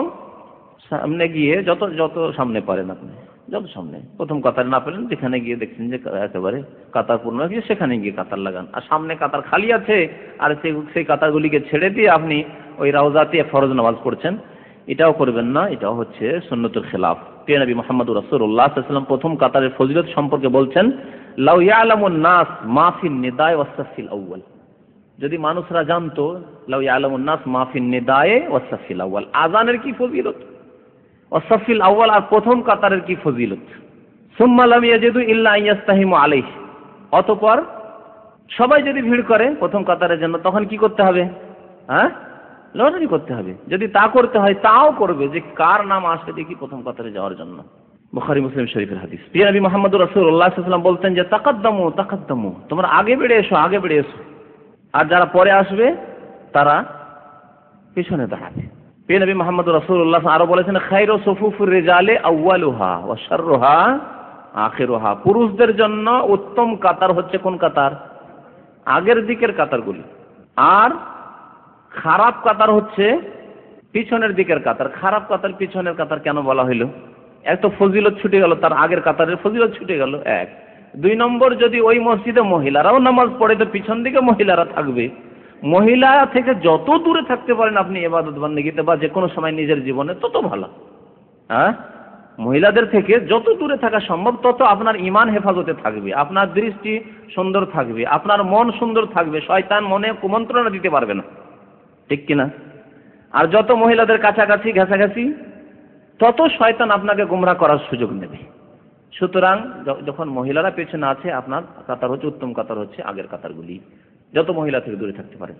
সামনে গিয়ে যত সামনে পারেন আপনি, যত সামনে, প্রথম কাতার না পেলেন যেখানে গিয়ে দেখছেন যে একেবারে কাতার পূর্ণ হয়ে সেখানে গিয়ে কাতার লাগান। আর সামনে কাতার খালি আছে আর সেই কাতারগুলিকে ছেড়ে দিয়ে আপনি ওই রওজাতে ফরজ নামাজ পড়ছেন, এটাও করবেন না। এটাও হচ্ছে সুন্নতের খেলাফ। প্রিয় নবী মুহাম্মদুর রাসূলুল্লাহ সাল্লাল্লাহু আলাইহি ওয়াসাল্লাম প্রথম কাতারের ফজিলত সম্পর্কে বলছেন, লাউ ইয়ালামুন নাস মা ফিন নিদায় ওয়াস সাফিল আউয়াল। যদি মানুষরা জানতো, লাউ ইয়ালামুন নাস মা ফিন নিদায় ওয়াস সাফিল আউয়াল, আযানের কি ফজিলত, ওয়াস সাফিল আউয়াল আর প্রথম কাতারের কি ফজিলত। সুম্মা লাম ইয়াজিদু ইল্লা আইয়াস্তাহিমু আলাইহি, অতঃপর সবাই যদি ভিড় করে প্রথম কাতারের জন্য, তখন কি করতে হবে? লটারি করতে হবে। যদি তা করতে হয় তাও করবে যে কার নাম আসে দেখি প্রথম কাতারে যাওয়ার জন্য। বুখারী মুসলিম শরীফের হাদিস। প্রিয় নবী মুহাম্মদুর রাসূলুল্লাহ সাল্লাল্লাহু আলাইহি ওয়াসাল্লাম বলতেন যে তাকাদ্দামু তাকাদ্দামু, তোমরা আগে বেড়ে এসো, আগে বেড়ে এসো, আর যারা পরে আসবে তারা পিছনে দাঁড়াবে। প্রিয় নবী মুহাম্মদুর রাসূলুল্লাহ আরো বলেছেন, খায়রু সুফুফুর রিজালে আউয়ালুহা ওয়া শাররুহা আখিরুহা। পুরুষদের জন্য উত্তম কাতার হচ্ছে কোন কাতার? আগের দিকের কাতারগুলি। আর খারাপ কাতার হচ্ছে পিছনের দিকের কাতার। খারাপ কাতার পিছনের কাতার কেন বলা হইল? এত ফজিলত ছুটে গেল, তার আগের কাতারের ফজিলত ছুটে গেল। 1 2 নম্বর, যদি ওই মসজিদে মহিলারাও নামাজ পড়ে তো পিছন দিকে মহিলারা থাকবে। মহিলা থেকে যত দূরে থাকতে পারেন আপনি ইবাদত বান্দেগিতে বা যে কোনো সময় নিজের জীবনে, তত ভালো। মহিলাদের থেকে যত দূরে থাকা সম্ভব তত আপনার ঈমান হেফাজতে থাকবে, আপনার দৃষ্টি সুন্দর থাকবে, আপনার মন সুন্দর থাকবে, শয়তান মনে কুমন্ত্রণা দিতে পারবে না, ঠিক কিনা? আর যত মহিলাদের কাছাকাছি ঘেঁষাঘেঁষি তত শয়তান আপনাকে গোমরাহ করার সুযোগ নেবে। সুতরাং যখন মহিলারা পেছনে আছে, আপনার কাতার হচ্ছে উত্তম কাতার হচ্ছে আগের কাতারগুলি, যত মহিলা থেকে দূরে থাকতে পারে।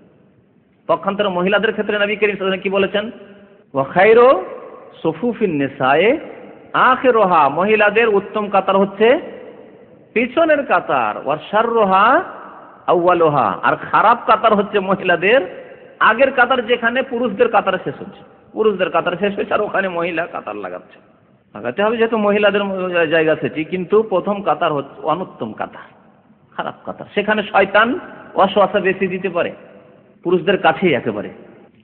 পক্ষান্তরে মহিলাদের ক্ষেত্রে নবী করিম সাল্লাল্লাহু আলাইহি ওয়াসাল্লাম কি বলেছেন? ওয়া খায়রু সুফুফিন নিসায়ে আখিরুহা, মহিলাদের উত্তম কাতার হচ্ছে পিছনের কাতার, ওয়া শাররুহা আউয়ালুহা, আর খারাপ কাতার হচ্ছে মহিলাদের আগের কাতার, যেখানে পুরুষদের কাতার শেষ হচ্ছে, পুরুষদের কাতার শেষ হয়েছে আর ওখানে মহিলা কাতার লাগাচ্ছে। লাগাতে হবে, যেহেতু মহিলাদের জায়গা সেটি, কিন্তু প্রথম কাতার হচ্ছে অনুত্তম কাতার, খারাপ কাতার। সেখানে শয়তান ওয়াসওয়াসা বেশি দিতে পারে, পুরুষদের কাছেই একেবারে।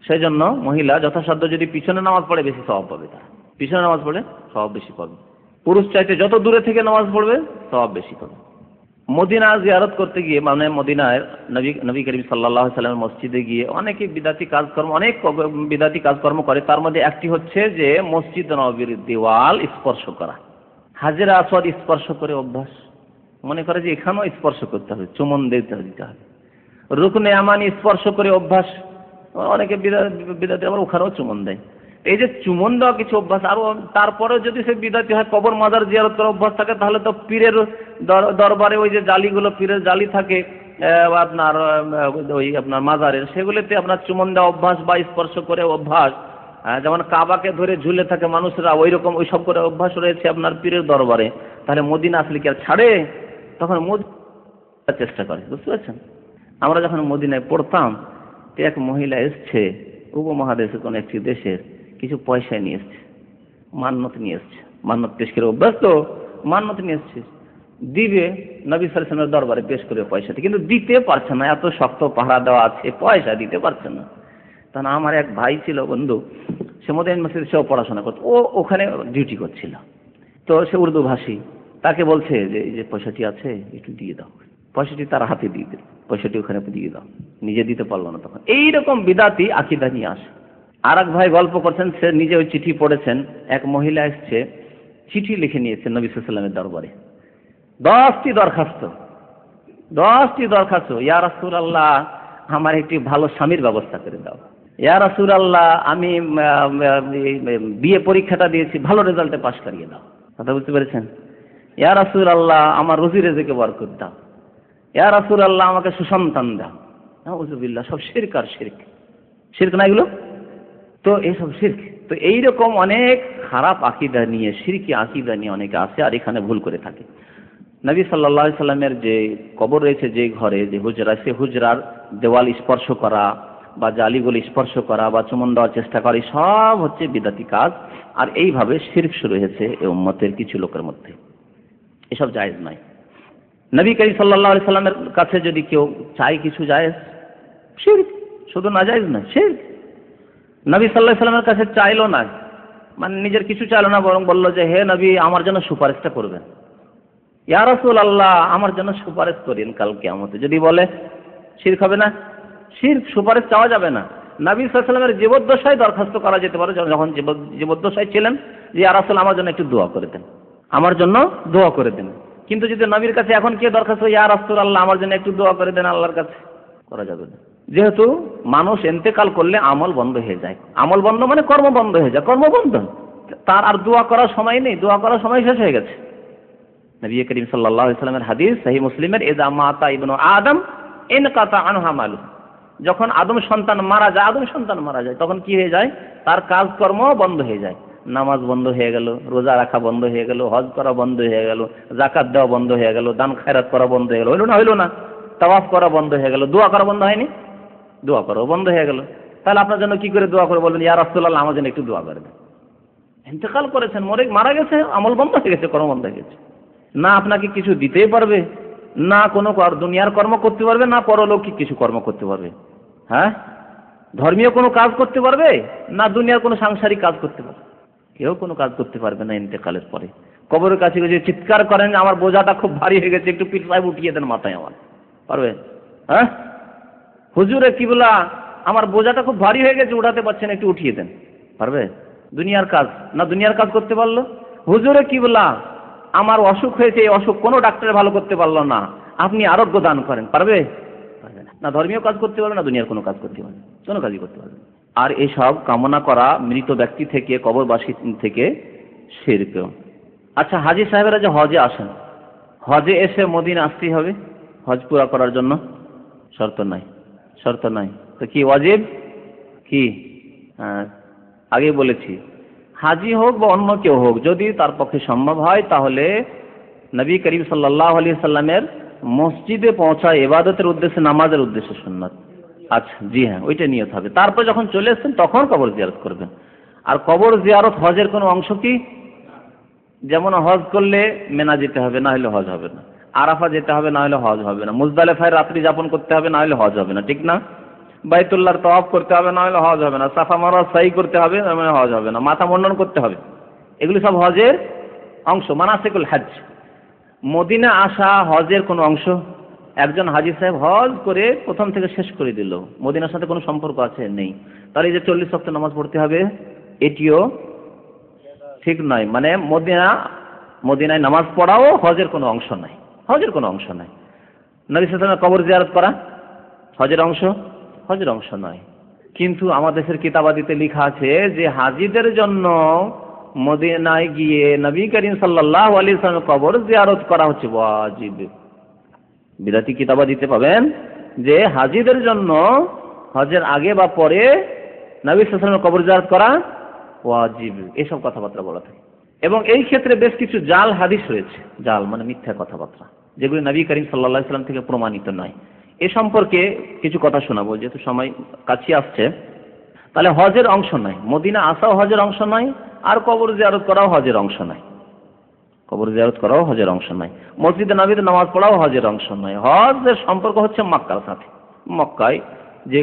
সেই জন্য মহিলা যথাসাধ্য যদি পিছনে নামাজ পড়ে বেশি স্বভাব পাবে, তারা পিছনে নামাজ পড়ে স্বভাব বেশি পাবে। পুরুষ চাইতে যত দূরে থেকে নামাজ পড়বে স্বভাব বেশি পাবে। মদিনা জিয়ারত করতে গিয়ে, মানে মদিনায় নবী করিম সাল্লাল্লাহু আলাইহি ওয়াসাল্লামের মসজিদে গিয়ে অনেকে বিদাতি কাজকর্ম, অনেক বিদাতি কাজকর্ম করে। তার মধ্যে একটি হচ্ছে যে মসজিদ নববীর দেওয়াল স্পর্শ করা, হাজরে আসওয়াদ স্পর্শ করে অভ্যাস। মনে করে যে এখানেও স্পর্শ করতে হবে, চুমন দিতে হবে। রুকনে ইয়ামানি স্পর্শ করে অভ্যাস, অনেকে বিদাতি আবার ওখানেও চুমন দেয়। এই যে চুমন দেওয়া কিছু অভ্যাস, আর তারপরেও যদি সে বিদাতি হয়, কবর মাজার জিয়ারত করার অভ্যাস থাকে, তাহলে তো পীরের দরবারে ওই যে জালিগুলো, পীরের জালি থাকে আপনার ওই আপনার মাজারের, সেগুলোতে আপনার চুমন দেওয়া অভ্যাস বা স্পর্শ করে অভ্যাস, যেমন কাবাকে ধরে ঝুলে থাকে মানুষরা, ওই রকম ওই সব করে অভ্যাস রয়েছে আপনার পীরের দরবারে। তাহলে মদিনা আসলে কি আর ছাড়ে? তখন মদিনার চেষ্টা করে, বুঝতে পারছেন? আমরা যখন মদিনায় পড়তাম, এক মহিলা এসছে উপমহাদেশে কোন একটি দেশের, কিছু পয়সা নিয়ে এসছে, মান্নত নিয়ে এসছে, মান্নত পেশ করে অভ্যাস, তো মান্নত নিয়ে এসছে, দিবে নবী সাল্লাল্লাহু আলাইহি ওয়াসাল্লামের দরবারে পেশ করে পয়সাটি, কিন্তু দিতে পারছে না, এত শক্ত পাহারা দেওয়া আছে, পয়সা দিতে পারছে না। তখন আমার এক ভাই ছিল বন্ধু, সে মদিনা মসজিদে সেও পড়াশোনা করতো, ও ওখানে ডিউটি করছিল, তো সে উর্দু ভাষী, তাকে বলছে যে এই যে পয়সাটি আছে একটু দিয়ে দাও। পয়সাটি তার হাতে দিয়ে দিল, পয়সাটি ওখানে দিয়ে দাও, নিজে দিতে পারলো না। তখন এইরকম বিদাতি আকীদা নিয়ে আসে। আর এক ভাই গল্প করছেন, সে নিজে ওই চিঠি পড়েছেন, এক মহিলা এসছে, চিঠি লিখে নিয়েছেন নবী সাল্লাল্লাহু আলাইহি ওয়াসাল্লামের দরবারে, 10টি দরখাস্ত। ইয়া রাসূলুল্লাহ, আমার একটি ভালো স্বামীর ব্যবস্থা করে দাও। ইয়া রাসূলুল্লাহ, আমি বিয়ে পরীক্ষাটা দিয়েছি, ভালো রেজাল্টে পাশ করিয়ে দাও। কথা বুঝতে পেরেছেন? ইয়া রাসূলুল্লাহ, আমার রুজি রিজকে বরকত দাও। ইয়া রাসূলুল্লাহ, আমাকে সুসন্তান দাও। নাউযুবিল্লাহ, সব শিরক আর শিরক, শিরক না এগুলো? তো এইসব শিরক। তো এইরকম অনেক খারাপ আকীদা নিয়ে, শিরকি আকীদা নিয়ে অনেকে আসে, আর এখানে ভুল করে থাকে। নবী সাল্লাল্লাহু আলাইহি সাল্লামের যে কবর রয়েছে, যে ঘরে, যে হুজরা, সে হুজরার দেওয়াল স্পর্শ করা বা জালিগুলো স্পর্শ করা বা চুমন দেওয়ার চেষ্টা করা, সব হচ্ছে বিদাতি কাজ। আর এইভাবে শিরক শুরু হয়েছে এই উম্মতের কিছু লোকের মধ্যে। এসব জায়েজ নয়। নবী করিম সাল্লাল্লাহু আলাইহি সাল্লামের কাছে যদি কেউ চায় কিছু, জায়েজ, শিরক, শুধু নাজায়েজ নয়, শিরক। নবী সাল্লাল্লাহু আলাইহি সাল্লামের কাছে চাইলো না, মানে নিজের কিছু চাইলো না, বরং বলল যে হে নবী, আমার জন্য সুপারিশটা করবেন। ইয়া রাসূলুল্লাহ, আমার জন্য সুপারিশ করেন কাল কিয়ামতে। যদি বলে, শিরক হবে না? শিরক, সুপারিশ চাওয়া যাবে না। নবী সাল্লাল্লাহু আলাইহি সাল্লামের জীবদ্দশায় দরখাস্ত করা যেতে পারে, যখন জীবদ্দশায় ছিলেন, যে ইয়া রাসূল, আমার জন্য একটু দোয়া করে দেন, আমার জন্য দোয়া করে দেন। কিন্তু যদি নবীর কাছে এখন কে দরখাস্ত, ইয়া রাসূলুল্লাহ, আমার জন্য একটু দোয়া করে দেন আল্লাহর কাছে, করা যাবে না। যেহেতু মানুষ ইন্তেকাল করলে আমল বন্ধ হয়ে যায়, আমল বন্ধ মানে কর্ম বন্ধ হয়ে যায়, কর্ম বন্ধ, তার আর দোয়া করার সময় নেই, দোয়া করার সময় শেষ হয়ে গেছে। নবী করিম সাল্লাল্লাহু আলাইহি সাল্লামের হাদিস সহিহ মুসলিমের, ইযা মাতা ইবনু আদম ইনকাতা আনহু আমালু, যখন আদম সন্তান মারা যায়, তখন কি হয়ে যায়? তার কাজকর্ম বন্ধ হয়ে যায়। নামাজ বন্ধ হয়ে গেল, রোজা রাখা বন্ধ হয়ে গেল, হজ করা বন্ধ হয়ে গেল, যাকাত দেওয়া বন্ধ হয়ে গেল, দান খায়রাত করা বন্ধ হয়ে গেল, হইল না? তাওয়াফ করা বন্ধ হয়ে গেল, দোয়া করা বন্ধ হয়নি? দোয়া করাও বন্ধ হয়ে গেল। তাহলে আপনার জন্য কি করে দোয়া করে? বলবেন, ইয়া রাসূলুল্লাহ, আমার জন্য একটু দোয়া করে দেন। ইন্তেকাল করেছেন, মারা গেছে, আমল বন্ধ হয়ে গেছে, কর্ম বন্ধ হয়ে গেছে। না আপনাকে কিছু দিতেই পারবে, না কোনো দুনিয়ার কর্ম করতে পারবে, না পরলৌকিক কিছু কর্ম করতে পারবে। হ্যাঁ, ধর্মীয় কোনো কাজ করতে পারবে না, দুনিয়ার কোনো সাংসারিক কাজ করতে পারবে? কেউ কোনো কাজ করতে পারবে না ইন্তেকালের পরে। কবরের কাছে যে চিৎকার করেন, আমার বোঝাটা খুব ভারী হয়ে গেছে, একটু পিঠ পায়ে উঠিয়ে দেন মাথায়, আমার পারবে? হ্যাঁ, হুজুরে কিবলা, আমার বোঝাটা খুব ভারী হয়ে গেছে, উঠাতে পারছেন, একটু উঠিয়ে দেন, পারবে? দুনিয়ার কাজ না, দুনিয়ার কাজ করতে পারলো। হুজুরে কিবলা, আমার অসুখ হয়েছে, এই অসুখ কোনো ডাক্তারে ভালো করতে পারলো না, আপনি আরোগ্য দান করেন, পারবে? পারবে না। না ধর্মীয় কাজ করতে পারবে, না দুনিয়ার কোনো কাজ করতে পারবে, কোনো কাজই করতে পারবে। আর এসব কামনা করা মৃত ব্যক্তি থেকে, কবরবাসী থেকে শিরক। আচ্ছা, হাজী সাহেবেরা যে হজে আসেন, হজে এসে মদিনা আসতেই হবে হজ পুরা করার জন্য? শর্ত নাই। তো কি ওয়াজিব? কি? আগে বলেছি, হাজি হোক বা অন্য কেউ হোক, যদি তার পক্ষে সম্ভব হয়, তাহলে নবী করিম সাল্লাল্লাহু আলাইহি সাল্লামের মসজিদে পৌঁছায় ইবাদতের উদ্দেশ্যে, নামাজের উদ্দেশ্যে সুন্নাত। আচ্ছা, জি হ্যাঁ, ওইটা নিয়ত হবে। তারপর যখন চলে এসেছেন তখন কবর জিয়ারত করবেন। আর কবর জিয়ারত হজের কোনো অংশ কি? যেমন হজ করলে মেনা যেতে হবে, না হলে হজ হবে না। আরাফা যেতে হবে, না হলে হজ হবে না। মুজদালিফায় রাত্রি যাপন করতে হবে, না হলে হজ হবে না, ঠিক না? বাইতুল্লাহর তওয়াফ করতে হবে, না হলে হজ হবে না। সাফা মারওয়া সাই করতে হবে, না হলে হজ হবে না। মাথা মুন্ডন করতে হবে, এগুলি সব হজের অংশ, মানাসিকুল হজ। মদিনা আসা হজের কোনো অংশ? একজন হাজী সাহেব হজ করে প্রথম থেকে শেষ করে দিল, মদিনার সাথে কোনো সম্পর্ক আছে? নেই। তাহলে এই যে 40 ওয়াক্ত নামাজ পড়তে হবে, এটিও ঠিক নয়। মানে মদিনায় নামাজ পড়াও হজের কোনো অংশ নাই, হজের কোনো অংশ নাই। নবী সাল্লাল্লাহু আলাইহি ওয়াসাল্লামের কবর জিয়ারত করা হজের অংশ? হজের অংশ নয়। কিন্তু আমাদের দেশের কিতাবাদিতে লেখা আছে যে হাজীদের জন্য মদিনায় গিয়ে নবী করিম সাল্লাল্লাহু আলাইহি ওয়াসাল্লামের কবর জিয়ারত করা হচ্ছে ওয়াজিব। বিদাতি কিতাবাদিতে পাবেন যে হাজীদের জন্য হজের আগে বা পরে নবী সাল্লাল্লাহু আলাইহি ওয়াসাল্লামের কবর জিয়ারত করা ওয়াজিব, এসব কথাবার্তা বলা থাকে। এবং এই ক্ষেত্রে বেশ কিছু জাল হাদিস রয়েছে, জাল মানে মিথ্যা কথাবার্তা, যেগুলি নবী করিম সাল্লাল্লাহু আলাইহি ওয়াসাল্লাম থেকে প্রমাণিত নয়। এ সম্পর্কে কিছু কথা শোনাবো, যেহেতু সময় কাছে আসছে। তাহলে হজের অংশ নয়, মদিনা আসাও হজের অংশ নয়, আর কবর জিয়ারত করাও হজের অংশ নয়। কবর জিয়ারত করাও হজের অংশ নয়। মসজিদে নববীতে নামাজ পড়াও হজের অংশ নয়। হজের সম্পর্ক হচ্ছে মক্কার সাথে। মক্কায় যে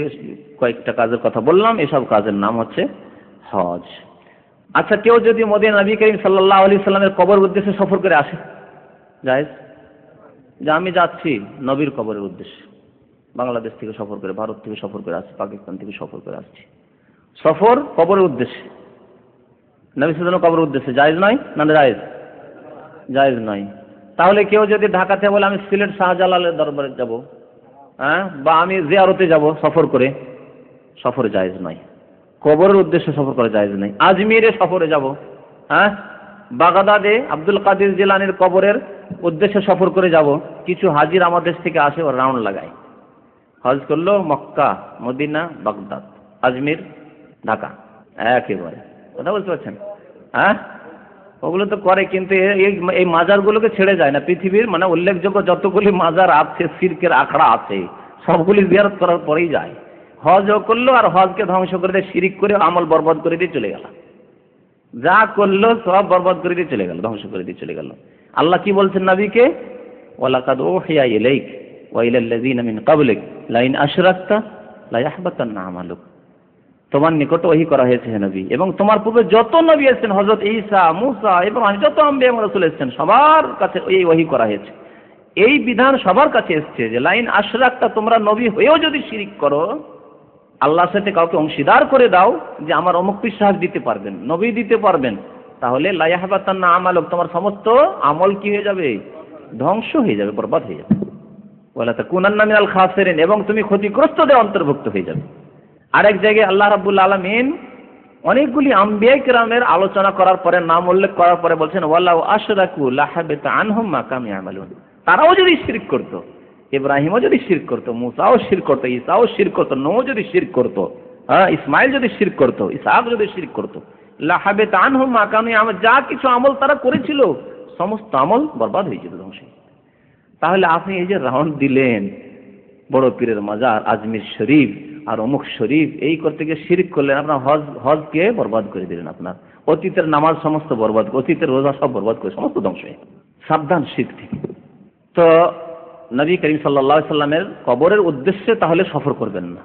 কয়েকটা কাজের কথা বললাম, এসব কাজের নাম হচ্ছে হজ। আচ্ছা, কেউ যদি মদিনা নবী করিম সাল্লাল্লাহু আলাইহি সাল্লামের কবর উদ্দেশ্যে সফর করে আসে, জায়েজ? যে আমি যাচ্ছি নবীর কবরের উদ্দেশ্যে, বাংলাদেশ থেকে সফর করে, ভারত থেকে সফর করে আসছি, পাকিস্তান থেকে সফর করে আসছি, সফর কবরের উদ্দেশ্যে, নবী সাল্লাল্লাহু আলাইহি ওয়াসাল্লামের কবরের উদ্দেশ্যে, জায়েজ নয়? না জায়েজ? জায়েজ নয়। তাহলে কেউ যদি ঢাকাতে বলে আমি সিলেট শাহজালালের দরবারে যাব, বা আমি জিয়ারতে যাব সফর করে, সফর জায়েজ নয়। কবরের উদ্দেশ্যে সফর করা জায়েজ নয়। আজমিরে সফরে যাব, বাগদাদে আব্দুল কাদের জিলানীর কবরের উদ্দেশ্যে সফর করে যাব। কিছু হাজির আমাদের দেশ থেকে আসে, ওরা রাউন্ড লাগায়, হজ করলো মক্কা, মদিনা, বাগদাদ, আজমির, ঢাকা, একেবারে। কথা বলতে পারছেন? ওগুলো তো করে, কিন্তু এই মাজারগুলোকে ছেড়ে যায় না। পৃথিবীর মানে উল্লেখযোগ্য যতগুলি মাজার আছে, শিরকের আখড়া আছে, সবগুলি জিয়ারত করার পরেই যায়। হজও করলো আর হজকে ধ্বংস করে দিয়ে শিরিক করে আমল বরবাদ করে দিয়ে চলে গেল। যা করলো সব বরবাদ করে দিয়ে চলে গেল, ধ্বংস করে দিয়ে চলে গেল। আল্লাহ কি বলছেন নবীকে? ওয়ালাকাদ উহিয়া ইলাইক ওয়া ইলাল্লাযিনা মিন ক্বাবলিক লাইন আশরাকতা লা ইয়াহবাতান্না আমালুক। তোমার নিকট ওহী করা হয়েছে হে নবী, এবং তোমার পূর্বে যত নবী এসেছেন, হযরত ঈসা, মুসা, ইব্রাহিম, যত আম্বিয়া এবং রাসূল এসেছেন, সবার কাছে এই ওহী করা হয়েছে। এই বিধান সবার কাছে এসেছে যে লাইন আশরাকতা, তোমরা নবী হয়েও যদি শিরিক করো, আল্লাহর সাথে কাউকে অংশীদার করে দাও যে আমার অমুক পীর সাহেব দিতে পারবেন, নবী দিতে পারবেন, তাহলে লা ইয়াহবাতান্না আমালুক, তোমার সমস্ত আমল কি হয়ে যাবে? ধ্বংস হয়ে যাবে, বরবাদ হয়ে যাবে। ওয়ালা তাকুনান্না মিনাল খাসিরিন, এবং তুমি ক্ষতিগ্রস্তদের অন্তর্ভুক্ত হয়ে যাবে। আরেক জায়গায় আল্লাহ রাব্বুল আলামিন অনেকগুলি আম্বিয়া কিরামের আলোচনা করার পরে, নাম উল্লেখ করার পরে বলছেন ওয়ালাউ আশরাকু লাহাবিতা আনহুম মা কানু ইয়ামালুন। তারাও যদি শিরক করত, ইব্রাহিমও যদি শিরক করত, মুসাও শিরক করত, ঈসাও শিরক করত, নূহ যদি শিরক করত, ইসমাইল যদি শিরক করত, ইসহাক যদি শিরক করত, লাহাবিতা আনহুম মা কানু ইয়ামালুন, যা কিছু আমল তারা করেছিল সমস্ত আমল বরবাদ হয়ে যেত, ধ্বংস। তাহলে আপনি এই যে রাউন্ড দিলেন বড় পীরের মাজার, আজমির শরীফ আর অমুক শরীফ, এই করতে গিয়ে শিরক করলেন, আপনার হজকে বরবাদ করে দিলেন। আপনার অতীতের নামাজ সমস্ত বরবাদ, অতীতের রোজা সব বরবাদ করে, সমস্ত ধ্বংস হয়ে। সাবধান শিরক থেকে। তো নবী করিম সাল্লাল্লাহু আলাইহি সাল্লামের কবরের উদ্দেশ্যে তাহলে সফর করবেন না,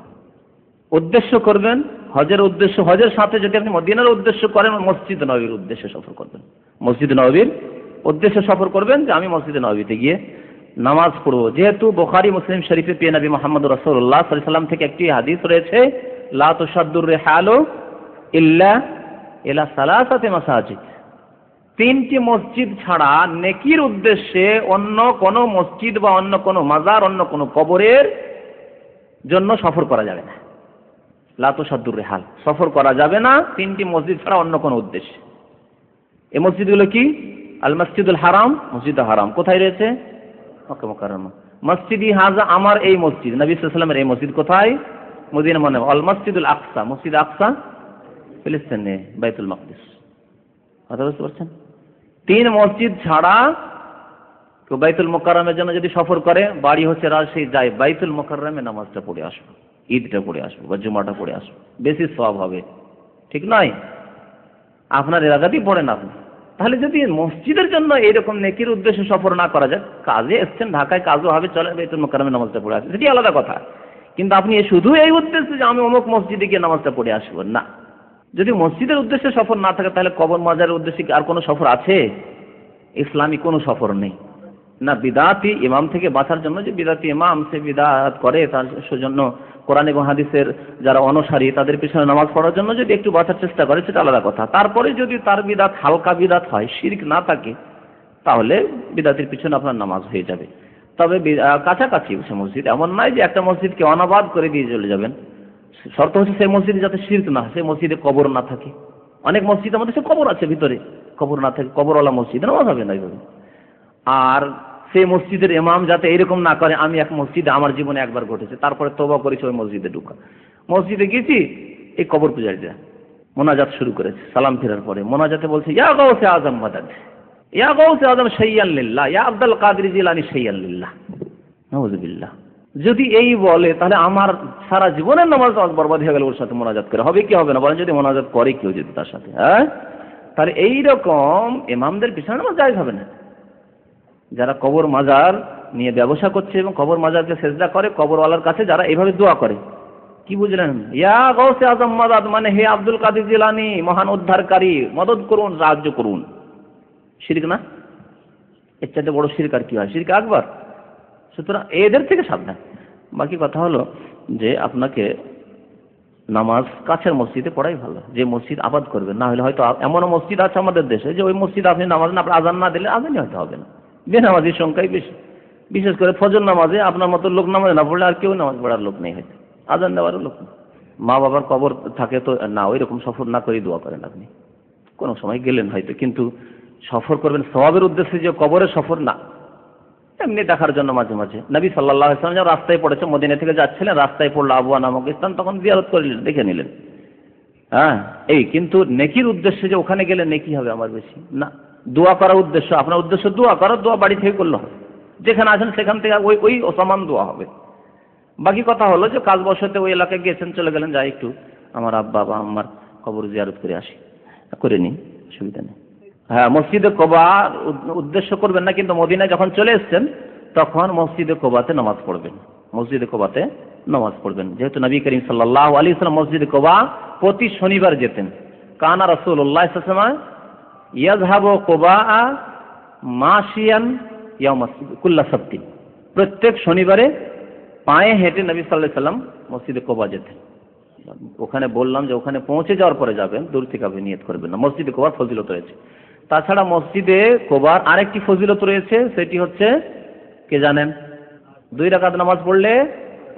উদ্দেশ্য করবেন হজের উদ্দেশ্য। হজের সাথে যদি আপনি মদিনার উদ্দেশ্য করেন, মসজিদ নববীর উদ্দেশ্যে সফর করবেন, মসজিদ নববীর উদ্দেশ্যে সফর করবেন যে আমি মসজিদে নববীতে গিয়ে নামাজ পড়ব। যেহেতু বুখারী মুসলিম শরীফে প্রিয় নবী মুহাম্মদ রাসূলুল্লাহ সাল্লাল্লাহু আলাইহি ওয়াসাল্লাম থেকে একটি হাদিস রয়েছে, লা তুশাদ্দুর রিহালু ইল্লা ইলা সালাসাতি মাসাজিদ, তিনটি মসজিদ ছাড়া নেকির উদ্দেশ্যে অন্য কোন মসজিদ বা অন্য কোন মাজার, অন্য কোন কবরের জন্য সফর করা যাবে না। লা তুশাদ্দুর রিহাল, সফর করা যাবে না তিনটি মসজিদ ছাড়া অন্য কোন উদ্দেশ্যে। এই মসজিদগুলো কি? আল মসজিদুল হারাম, মসজিদুল হারাম কোথায় রয়েছে? মক্কা মুকাররমা। মসজিদি হাজা, আমার এই মসজিদ, নবী সাল্লাল্লাহু আলাইহি ওয়াসাল্লামের এই মসজিদ কোথায়? মদিনা মুনাওয়ারা। আল মসজিদুল আকসা, মসজিদ আকসা ফিলিস্তিনে, বাইতুল মাকদিস। কথা বুঝতে পারছেন? তিন মসজিদ ছাড়া তো বাইতুল মুকাররমের জন্য যদি সফর করে, বাড়ি হচ্ছে রাজশাহী, যায় বাইতুল মুকাররমে নামাজটা পড়ে আসবো, ঈদটা পড়ে আসবো বা জুমাটা পড়ে আসবো, বেশি সওয়াব হবে। ঠিক নয়? আপনার এলাকাতেই পড়েন আপনি, তাহলে যদি মসজিদের জন্য এইরকম নেকির উদ্দেশ্যে সফর না করা যায়, কাজে এসছেন ঢাকায়, কাজও হবে, চলে বাইতুল মুকাররমে নামাজটা পড়ে আসবে, সেটি আলাদা কথা। কিন্তু আপনি শুধু এই উদ্দেশ্যে যে আমি অমুক মসজিদে গিয়ে নামাজটা পড়ে আসবো না, যদি মসজিদের উদ্দেশ্যে সফর না থাকে তাহলে কবর মাজারের উদ্দেশ্যে আর কোনো সফর আছে? ইসলামী কোনো সফর নেই। না বিদআতি ইমাম থেকে বাঁচার জন্য, যে বিদআতি ইমাম সে বিদআত করে, তার সেজন্য কোরআন এবং হাদিসের যারা অনুসারী তাদের পিছনে নামাজ পড়ার জন্য যদি একটু বাঁচার চেষ্টা করে, সেটা আলাদা কথা। তারপরে যদি তার বিদআত হালকা বিদআত হয়, শিরক না থাকে, তাহলে বিদআতের পিছনে আপনার নামাজ হয়ে যাবে। তবে কাছাকাছি সে মসজিদ, এমন নয় যে একটা মসজিদকে অনাবাদ করে দিয়ে চলে যাবেন। শর্ত হচ্ছে সেই মসজিদে যাতে শিরক না হয়, সেই মসজিদে কবর না থাকে। অনেক মসজিদ আমাদের সে কবর আছে ভিতরে, কবর না থাকে, কবরওয়ালা মসজিদে নামাজ হবে না এইভাবে। আর সেই মসজিদের ইমাম যাতে এরকম না করে, আমি এক মসজিদে আমার জীবনে একবার ঘটেছে, তারপরে তওবা করেছি ওই মসজিদে ঢুকা, মসজিদে গেছি, এই কবর পূজারীরা মোনাজাত শুরু করেছে, সালাম ফেরার পরে মোনাজাতে বলছে ইয়া গাউসে আজম মাদাদ, ইয়া গাউসে আজম শাইয়ান লিল্লাহ, ইয়া আব্দুল কাদের জিলানী শাইয়ান লিল্লাহ, নাউযুবিল্লাহ। যদি এই বলে তাহলে আমার সারা জীবনের নামাজ বরবাদ হয়ে গেল ওর সাথে মোনাজাত করে, হবে কি হবে না বলেন? যদি মোনাজাত করে কেউ যদি তার সাথে, হ্যাঁ, তাহলে এইরকম ইমামদের পিছনে নামাজ জায়েজ হবে না। যারা কবর মাজার নিয়ে ব্যবসা করছে এবং কবর মাজারকে সেজদা করে, কবরওয়ালার কাছে যারা এইভাবে দোয়া করে, কি বুঝলেন? ইয়া গাউসে আজম মাদাদ মানে হে আব্দুল কাদের জিলানী মহান উদ্ধারকারী, মদত করুন, সাহায্য করুন। শিরক না? এর চাইতে বড় শিরক আর কি হয়? শিরক আকবার। সুতরাং এদের থেকে সাবধান। বাকি কথা হলো যে আপনাকে নামাজ কাছের মসজিদে পড়াই ভালো, যে মসজিদ আবাদ করবেন। না হলে হয়তো এমনও মসজিদ আছে আমাদের দেশে যে ওই মসজিদে আপনি নামাজ না, আপনার আজান না দিলে আজানই হয়তো হবে না, বেনামাজির সংখ্যাই বেশি। বিশেষ করে ফজর নামাজে আপনার মতো লোক নামাজ না পড়লে আর কেউ নামাজ পড়ার লোক নেই, হয়তো আজান দেওয়ারও লোক নেই। মা বাবার কবর থাকে তো না, ওই রকম সফর না করে দোয়া করেন আপনি। কোনো সময় গেলেন হয়তো, কিন্তু সফর করবেন সওয়াবের উদ্দেশ্যে, যে কবরের সফর না, এমনি দেখার জন্য মাঝে মাঝে। নবী সাল্লাল্লাহু আলাইহি ওয়াসাল্লাম যখন রাস্তায় পড়েছে, মদিনা থেকে যাচ্ছিলেন, রাস্তায় পড়লো আবওয়া নামক স্থান, তখন জিয়ারত করলেন, দেখে নিলেন। হ্যাঁ, এই কিন্তু নেকির উদ্দেশ্যে যে ওখানে গেলে নেকি হবে আমার বেশি না, দোয়া করার উদ্দেশ্য, আপনার উদ্দেশ্য দোয়া করার, দোয়া বাড়ি থেকে করলে হবে, যেখানে আছেন সেখান থেকে ওই সমান দোয়া হবে। বাকি কথা হলো যে কাজ বসতে ওই এলাকায় গেছেন, চলে গেলেন, যাই একটু আমার আব্বা বা আম্মার কবর জিয়ারত করে আসি, করে নিন, সুবিধা নেই। হ্যাঁ, মসজিদে কোবা উদ্দেশ্য করবেন না, কিন্তু মদিনায় যখন চলে এসছেন তখন মসজিদে কোবাতে নামাজ পড়বেন, মসজিদে কোবাতে নামাজ পড়বেন। যেহেতু নবী করিম সাল্লাল্লাহু আলাইহি ওয়াসাল্লাম মসজিদে কোবা প্রতি শনিবার যেতেন। কানা রাসূলুল্লাহ সাল্লাল্লাহু আলাইহি ওয়াসাল্লাম ইয়াযহাবু কোবা মাশিয়ান ইয়াউম কুল্লা সাবতিন, প্রত্যেক শনিবারে পায়ে হেঁটে নবী সাল্লাল্লাহু আলাইহি ওয়াসাল্লাম মসজিদে কোবা যেতেন। ওখানে বললাম যে ওখানে পৌঁছে যাওয়ার পরে যাবেন, দূর থেকে আপনি নিয়ত করবেন না। মসজিদে কোবার ফজিলত রয়েছে। তাছাড়া মসজিদে কোবার আরেকটি ফজিলত রয়েছে, সেটি হচ্ছে কে জানেন? 2 রাকাত নামাজ পড়লে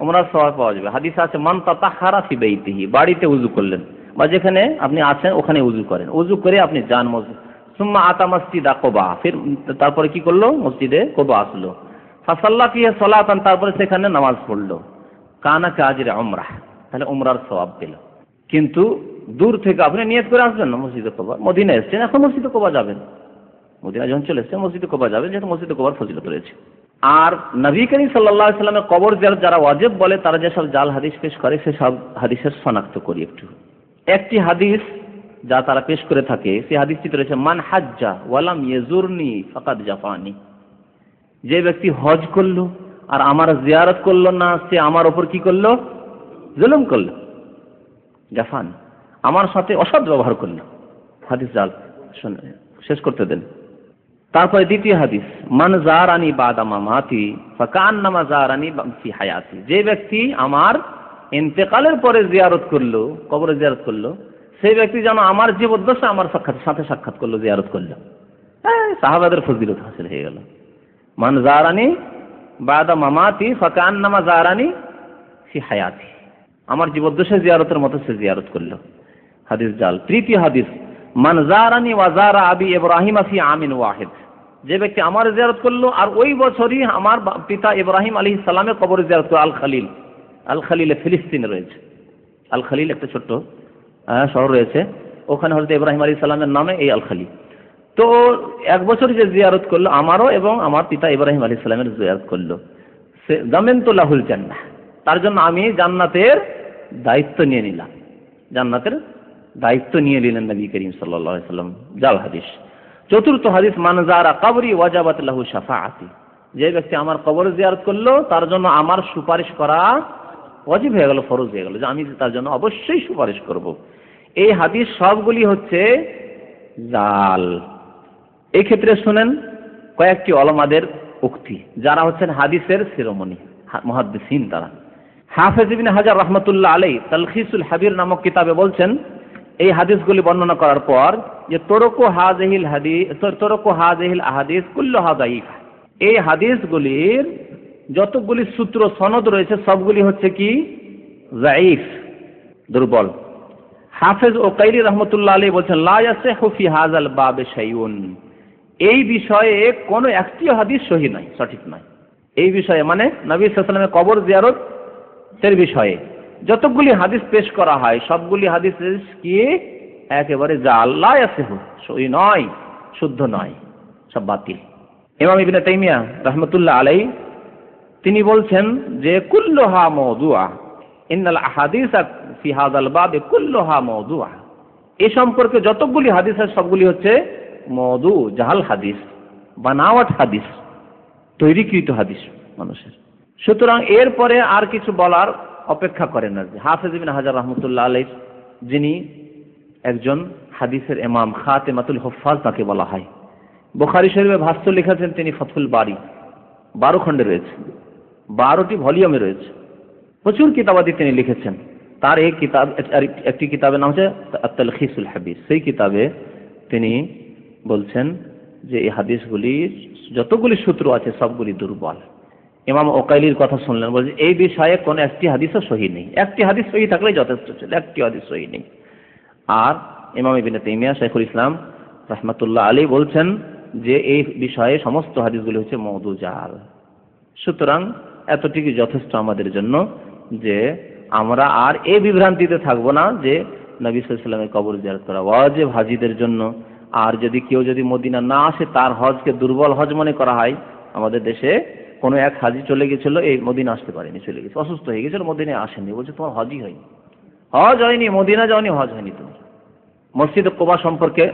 উমরার সওয়াব পাওয়া যাবে। হাদিসে আছে মান তাতাহহারা ফি বাইতিহি, বাড়িতে ওযু করলেন বা যেখানে আপনি আছেন ওখানে ওযু করেন, ওযু করে আপনি যান মসজিদ। সুম্মা আতা মসজিদা কোবা, ফির তারপরে কি করলো? মসজিদে কোবা আসলো। ফাসাল্লা ফিহা সালাতান, তারপরে সেখানে নামাজ পড়লো। কানা কাজরে উমরাহ, তাহলে উমরার সওয়াব পেল। কিন্তু দূর থেকে আপনি নিয়ত করে আসবেন না মসজিদে কোবা। মদিনা এসেছেন, এখন মসজিদে কোবা যাবেন, মদিনা যখন চলে এসেছেন মসজিদে কোবা যাবেন, যেহেতু মসজিদে কোবার ফজিলত রয়েছে। আর নবী করিম সাল্লাল্লাহু আলাইহি ওয়াসাল্লামের কবর জিয়ারত যারা ওয়াজিব বলে, তারা যেসব জাল হাদিস পেশ করে, সেসব হাদিসের শনাক্ত করি একটু। একটি হাদিস যা তারা পেশ করে থাকে, সেই হাদিসটি রয়েছে মান হাজ্জা ওয়ালাম ইয়াজুরনি ফাকাদ জাফানি, যে ব্যক্তি হজ করলো আর আমার জিয়ারত করলো না, সে আমার ওপর কি করলো? জুলুম করলো, জাফান, আমার সাথে অসৎ ব্যবহার করলো। হাদিস জাল, শেষ করতে দেন। তারপরে দ্বিতীয় হাদিস, মান জারানি বাদা মামাতি ফাকান্নামা জারানি ফি হায়াতি, যে ব্যক্তি আমার ইন্তেকালের পরে জিয়ারত করলো, কবরে জিয়ারত করলো, সেই ব্যক্তি যেন আমার জীবদ্দশা আমার সাথে সাক্ষাৎ করলো, জিয়ারত করলো। সাহাবাদের ফজিলত হাসিল হয়ে গেল। মান জারানি বাদা মামাতি ফাকান্নামা জারানি ফি হায়াতি, আমার জীবদ্দশায় জিয়ারতের মতো সে জিয়ারত করলো। হাদিস জাল। তৃতীয় হাদিস, মান জারানি ওয়া জারা আবি ইব্রাহিম ফি আমিন ওয়াহিদ, যে ব্যক্তি আমার জিয়ারত করলো আর ওই বছরই আমার পিতা ইব্রাহিম আলাইহিস সালামের কবরে জিয়ারত করলো। আল খালিল, আল খালিলে ফিলিস্তিনে রয়েছে। আল খালিল একটা ছোট্ট শহর রয়েছে, ওখানে হযরত ইব্রাহিম আলাইহিস সালামের নামে এই আল খালিল। তো এক বছর যে জিয়ারত করলো, আমারও এবং আমার পিতা ইব্রাহিম আলাইহিস সালামের জিয়ারত করলো, সে জামিনতু লাহুল জান্নাহ, তার জন্য আমি জান্নাতের দায়িত্ব নিয়ে নিলাম। জান্নাতের দায়িত্ব নিয়ে নিলেন নবী করিম সাল্লাল্লাহু আলাইহি ওয়াসাল্লাম। জাল হাদিস। চতুর্থ হাদিস, মান যারা কবরি ওয়াজাবাত লাহু শাফাআতি, যে ব্যক্তি আমার কবর জিয়ারত করলো তার জন্য আমার সুপারিশ করা ওয়াজিব হয়ে গেল, ফরজ হয়ে গেল, যে আমি তার জন্য অবশ্যই সুপারিশ করব। এই হাদিস সবগুলি হচ্ছে জাল। এই ক্ষেত্রে শুনেন কয়েকটি ওলামাদের উক্তি, যারা হচ্ছেন হাদিসের শিরোমণি মুহাদ্দিসিন। তারা হাফেজ ইবনে হাজার রাহমাতুল্লাহ আলাইহি তালখিসুল হাবির নামক কিতাবে বলছেন, এই হাদিসগুলি বর্ণনা করার পর, যে তুরুকু হাযিহিল আহাদিস কুল্লুহা দাঈফ, এই হাদিসগুলির যতগুলি সূত্র সনদ রয়েছে সবগুলি হচ্ছে কি যায়ীফ, দুর্বল। হাফেজ ওকাইলি রহমতুল্লাহ আলাইহি বলছেন, লা ইয়াসিহু ফি হাযাল বাবে শাইউন, এই বিষয়ে কোনো একটি হাদিস সহিহ নয়, সঠিক নয়। এই বিষয়ে মানে নবী সাল্লাল্লাহু আলাইহি ওয়াসাল্লামের কবর জিয়ারতের বিষয়ে যতগুলি হাদিস পেশ করা হয় সবগুলি হাদিস কি একেবারে জাল, লা ইয়াসিহু, সহিহ নয়, শুদ্ধ নয়, সব বাতিল। ইমাম ইবনে তাইমিয়া রাহমাতুল্লাহ আলাইহি তিনি বলছেন যে কুল্লুহা মাওদুআ, ইন্নাল আহাদিসা ফি হাযাল বাব কুল্লুহা মাওদুআ, এই সম্পর্কে যতগুলি হাদিস আছে সবগুলি হচ্ছে মওদু, জাহাল হাদিস, বানাওয়াট হাদিস, তৈরিকৃত হাদিস মানুষের। সুতরাং এরপরে আর কিছু বলার অপেক্ষা করেন না। হাফেজ ইবনে হাজার রাহমাতুল্লাহ আলাইহি, যিনি একজন হাদিসের ইমাম, খাতেমাতুল হুফাজ তাকে বলা হয়। বুখারী শরীফে ভাষ্য লিখেছেন তিনি ফাতহুল বারী, 12 খণ্ডে রয়েছে, 12টি ভলিউমে রয়েছে, প্রচুর কিতাবাদি তিনি লিখেছেন। তার এই কিতাব, একটি কিতাবের নাম হচ্ছে আত-তালখিসুল হাবির। সেই কিতাবে তিনি বলছেন যে এই হাদিসগুলি যতগুলি সূত্র আছে সবগুলি দুর্বল। ইমাম ওকাইলির কথা শুনলেন, বলছে এই বিষয়ে কোনো একটি হাদিসও সহিহ নেই, একটি হাদিস সহিহ থাকলেই যথেষ্ট ছিল, একটি হাদিস সহিহ নেই। আর ইমাম ইবনে তাইমিয়া শাইখুল ইসলাম রাহমাতুল্লাহ আলাইহি বলছেন যে এই বিষয়ে সমস্ত হাদিসগুলি হচ্ছে মওদু, জাল। সুতরাং এতটুকু যথেষ্ট আমাদের জন্য যে আমরা আর এই বিভ্রান্তিতে থাকবো না যে নবী সাল্লাল্লাহু আলাইহি ওয়াসাল্লামের কবর জিয়ারত করা ওয়াজিব হাজীদের জন্য। আর যদি কেউ যদি মদিনা না আসে, তার হজকে দুর্বল হজ মনে করা হয়। আমাদের দেশে কোনো এক হাজী চলে গেছিল, এই মদিনা আসতে পারেনি, চলে গেছে, অসুস্থ হয়ে গেছিল, মদিনায় আসেনি, বলছে তোমার হজই হয়নি, হজ হয়নি, মদিনা যাওনি, হজ হয়নি তোমার। মসজিদে কুবা সম্পর্কে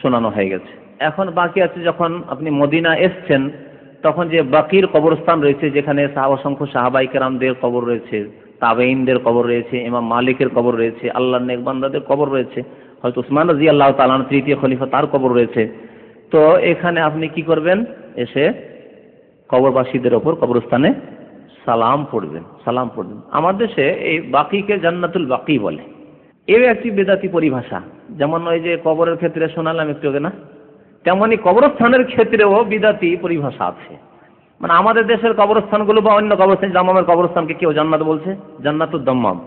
শোনানো হয়ে গেছে। এখন বাকি আছে, যখন আপনি মদিনা এসছেন তখন যে বাকির কবরস্থান রয়েছে, যেখানে অসংখ্য সাহাবায়ে কেরামদের কবর রয়েছে, তাবেঈনদের কবর রয়েছে, ইমাম মালিকের কবর রয়েছে, আল্লাহর নেক বান্দাদের কবর রয়েছে, হযরত উসমান রাদিয়াল্লাহু তাআলা আনহু তৃতীয় খলিফা, তার কবর রয়েছে। তো এখানে আপনি কি করবেন, এসে কবরবাসীদের ওপর কবরস্থানে সালাম পড়বেন, সালাম পড়বেন। আমাদের দেশে এই বাকিকে জান্নাতুল বাকি বলে, এও একটি বেদাতি পরিভাষা। যেমন ওই যে কবরের ক্ষেত্রে শোনালাম একটু আগে না, তেমনি কবরস্থানের ক্ষেত্রেও বিদাতি পরিভাষা আছে। মানে আমাদের দেশের কবরস্থানগুলো বা অন্য কবরস্থান, দাম্মামের কবরস্থানকে কেউ জান্নাত বলছে, জান্নাতুল দাম্মাম।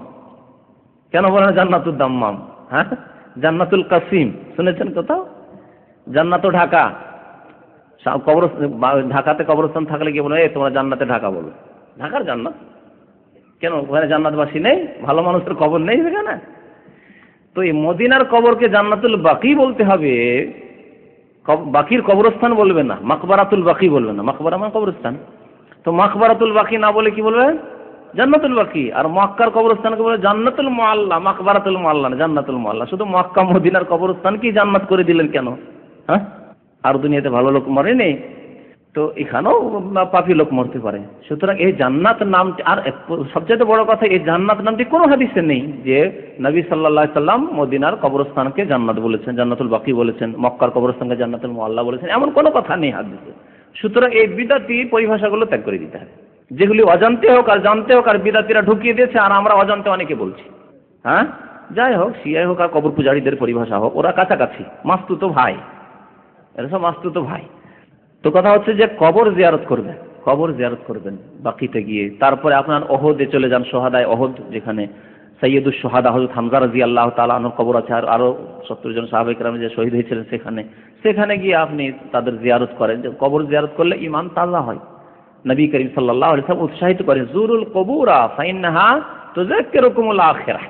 কেন বলে না জান্নাতুল দাম্মাম? হ্যাঁ, জান্নাতুল কাসিম শুনেছেন কোথাও? জান্নাতুল ঢাকা, ঢাকাতে কবরস্থান থাকলে কি বলে তোমরা জান্নাতে ঢাকা বলো, ঢাকার জান্নাত কেন? ওখানে জান্নাতবাসী নেই, ভালো মানুষের কবর নেই সেখানে? তো এই মদিনার কবরকে জান্নাতুল বাকি বলতে হবে, বাকির কবরস্থান বলবে না, মাকবারাতুল বাকি বলবে না। মাকবারা মানে কবরস্থান, তো মাকবারাতুল বাকি না বলে কি বলবে? জান্নাতুল বাকি। আর মক্কার কবরস্থানকে বলে জান্নাতুল মুআল্লা, মাকবারাতুল মুআল্লা না, জান্নাতুল মুআল্লা। শুধু মক্কা মদিনার কবরস্থান কি জান্নাত করে দিলেন কেন? হ্যাঁ, আর দুনিয়াতে ভালো লোক মরেনি, তো এখানেও পাপী লোক মরতে পারে। সুতরাং এই জান্নাত নামটি, আর সবচেয়ে বড় কথা, এই জান্নাত নামটি কোনো হাদিসে নেই যে নবী সাল্লাল্লাহু আলাইহি সাল্লাম মদিনার কবরস্থানকে জান্নাত বলেছেন, জান্নাতুল বাকি বলেছেন, মক্কার কবরস্থানকে জান্নাতুল মুআল্লা বলেছেন, এমন কোনো কথা নেই হাদিসে। সুতরাং এই বিদাতি পরিভাষাগুলো ত্যাগ করে দিতে হবে, যেগুলি অজান্তে হোক আর জানতে হোক, আর বিদাতিরা ঢুকিয়ে দিয়েছে, আর আমরা অজান্তে অনেকে বলছি। হ্যাঁ, যাই হোক, শিয়াই হোক আর কবর পূজারীদের পরিভাষা হোক, ওরা কাছাকাছি, মাস্তুতো ভাই, এরা সব মাস্তুতো ভাই। তো কথা হচ্ছে যে কবর জিয়ারত করবেন, কবর জিয়ারত করবেন বাকিতে গিয়ে। তারপরে আপনার ওহদে চলে যান, সোহাদায় ওহদ, যেখানে সৈয়দুস সোহাদা হযরত হামজা রাদিয়াল্লাহু তাআলা আনহুর কবর আছে, আর আরো 70 জন সাহাবায়ে কেরাম যে শহীদ হয়েছিলেন সেখানে গিয়ে আপনি তাদের জিয়ারত করেন। যে কবর জিয়ারত করলে ঈমান তাজা হয়। নবী করিম সাল্লাল্লাহু আলাইহি ওয়াসাল্লাম উৎসাহিত করেন, জুরুল কবুরা ফাইন্নাহা তুযাক্কিরুকুমুল আখিরাহ,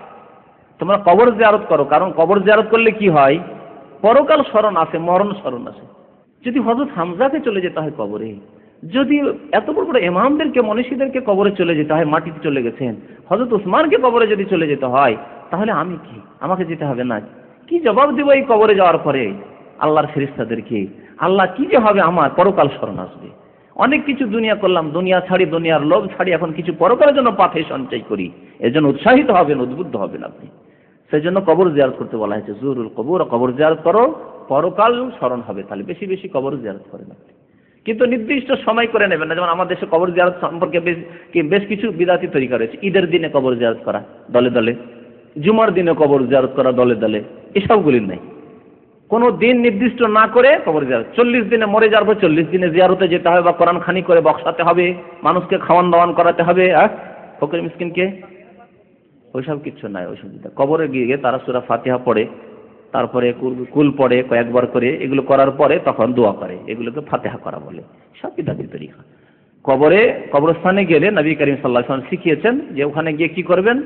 তোমরা কবর জিয়ারত করো, কারণ কবর জিয়ারত করলে কি হয়, পরকাল স্মরণ আসে, মরণ স্মরণ আসে। যদি হযরত হামজাকে চলে যেতে হয় কবরে, যদি এত বড় বড় ইমামদেরকে, মনীষীদেরকে কবরে চলে যেতে হয়, মাটিতে চলে গেছেন, হযরত উসমানকে কবরে যদি চলে যেতে হয়, তাহলে আমি কি, আমাকে যেতে হবে না? কি জবাব দেব এই কবরে যাওয়ার পরে? আল্লাহর ফেরেশতাদেরকে, আল্লাহ কি যে হবে আমার, পরকাল স্মরণ আসবে। অনেক কিছু দুনিয়া করলাম, দুনিয়া ছাড়ি, দুনিয়ার লোভ ছাড়ি, এখন কিছু পরকালের জন্য পাথে সঞ্চয় করি। এর জন্য উৎসাহিত হবেন, উদ্বুদ্ধ হবেন আপনি। সেই জন্য কবর জিয়ারত করতে বলা হয়েছে, জুরুল কবর, কবর জিয়ারত করো, পরকাল স্মরণ হবে। তাহলে বেশি বেশি কবর জিয়ারত করেন আপনি, কিন্তু নির্দিষ্ট সময় করে নেবেন না। যেমন আমাদের দেশে কবর জিয়ারত সম্পর্কে বেশ কিছু বিদাতি তরিকা রয়েছে। ঈদের দিনে কবর জিয়ারত করা দলে দলে, জুমার দিনে কবর জিয়ারত করা দলে দলে, এসবগুলি নেই। কোনো দিন নির্দিষ্ট না করে কবর জিয়ারত, 40 দিনে মরে যাওয়ার পর 40 দিনে জিয়ারতে যেতে হবে, বা কোরআন খানি করে বক্সাতে হবে, মানুষকে খাওয়ান দাওয়ান করাতে হবে, ফকির মিসকিনকে, ওইসব কিছু নাই। ওইসব কবরে গিয়ে তারা সূরা ফাতিহা পড়ে, তারপরে কুল পড়ে কয়েকবার করে, এগুলো করার পরে তখন দোয়া করে, এগুলোকে ফাতিহা করা বলে। সব বিদাতি তরিকা। কবরস্থানে গেলে নবী করিম সাল্লাল্লাহু আলাইহি ওয়াসাল্লাম শিখিয়েছেন যে ওখানে গিয়ে কি করবেন,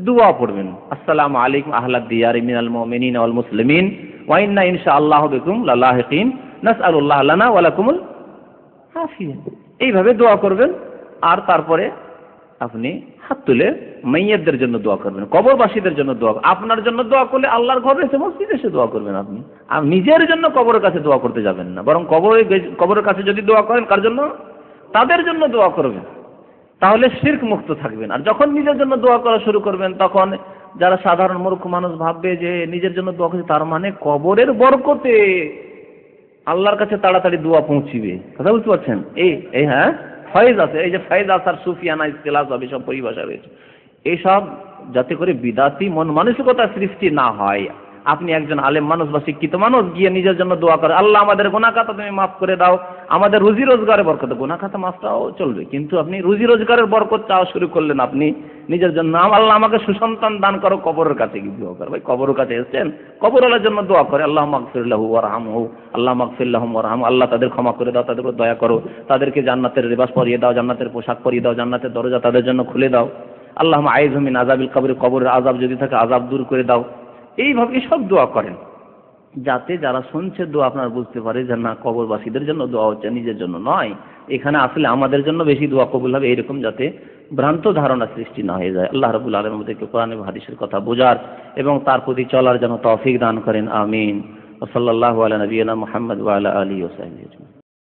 দোয়া পড়বেন। আসসালামু আলাইকুম আহলাদ দিয়ারি মিনাল মুমিনিনা ওয়াল মুসলিমিন ওয়া ইন্না ইনশাআল্লাহু বিকুম লালাহিকিন নাসআলুল্লাহ লানা ওয়া লাকুমুল আফিয়া। এইভাবে দোয়া করবেন। আর তারপরে আপনি হাত তুলে মাইয়াতদের জন্য দোয়া করবেন, কবরবাসীদের জন্য দোয়া। আপনার জন্য দোয়া করলে আল্লাহর ঘরে এসে মসজিদে এসে দোয়া করবেন আপনি, আর নিজের জন্য কবরের কাছে দোয়া করতে যাবেন না। বরং কবরের কাছে যদি দোয়া করেন, কার জন্য? তাদের জন্য দোয়া করবেন, তাহলে শিরক মুক্ত থাকবেন। আর যখন নিজের জন্য দোয়া করা শুরু করবেন, তখন যারা সাধারণ মূর্খ মানুষ ভাববে যে নিজের জন্য দোয়া করছে, তার মানে কবরের বরকতে আল্লাহর কাছে তাড়াতাড়ি দোয়া পৌঁছিবে। কথা বুঝতে পারছেন? এই হ্যাঁ, ফয়েজ আছে, এই যে ফয়েজ আসার, সুফিয়ানা, ইখতিলাস, সব পরিভাষা রয়েছে। এইসব যাতে করে বিদাতি মন মানসিকতা সৃষ্টি না হয়। আপনি একজন আলেম মানুষ বা শিক্ষিত মানুষ গিয়ে নিজের জন্য দোয়া করে, আল্লাহ আমাদের গুনাহ খাতা তুমি মাফ করে দাও, আমাদের রুজি রোজগারের বরকত। গুনাহ খাতা মাফটাও চলবে, কিন্তু আপনি রুজি রোজগারের বরকত চাওয়া শুরু করলেন আপনি নিজের জন্য। আল্লাহ আমাকে সুসন্তান দান করো, কবরের কাছে গিয়ে দোয়া করো। ভাই কবরের কাছে এসেছেন, কবরওয়ালার জন্য দোয়া করে, আল্লাহ মাগফির লাহু ওয়ারহামহু, আল্লাহ মাগফির লাহুম ওয়ারহাম, আল্লাহ তাদের ক্ষমা করে দাও, তাদের উপর দয়া করো, তাদেরকে জান্নাতের লিবাস পরিয়ে দাও, জান্নাতের পোশাক পরিয়ে দাও, জান্নাতের দরজা তাদের জন্য খুলে দাও। আল্লাহুম্মা আইযহু মিন আযাবিল কবর, কবরের আযাব যদি থাকে আযাব দূর করে দাও। এইভাবে সব দোয়া করেন, যাতে যারা শুনছে দোয়া আপনার বুঝতে পারে যে না, কবরবাসীদের জন্য দোয়া হচ্ছে, নিজের জন্য নয়। এখানে আসলে আমাদের জন্য বেশি দোয়া কবুল হবে, এইরকম যাতে ভ্রান্ত ধারণা সৃষ্টি না হয়ে যায়। আল্লাহ রাব্বুল আলামিন আমাদেরকে কোরআন এবং হাদিসের কথা বোঝার এবং তার প্রতি চলার জন্য তৌফিক দান করেন। আমিন। ওয়া সাল্লাল্লাহু আলা নবিয়িনা মুহাম্মদ ওয়া আলা আলিহি ওয়া সাহবিহি।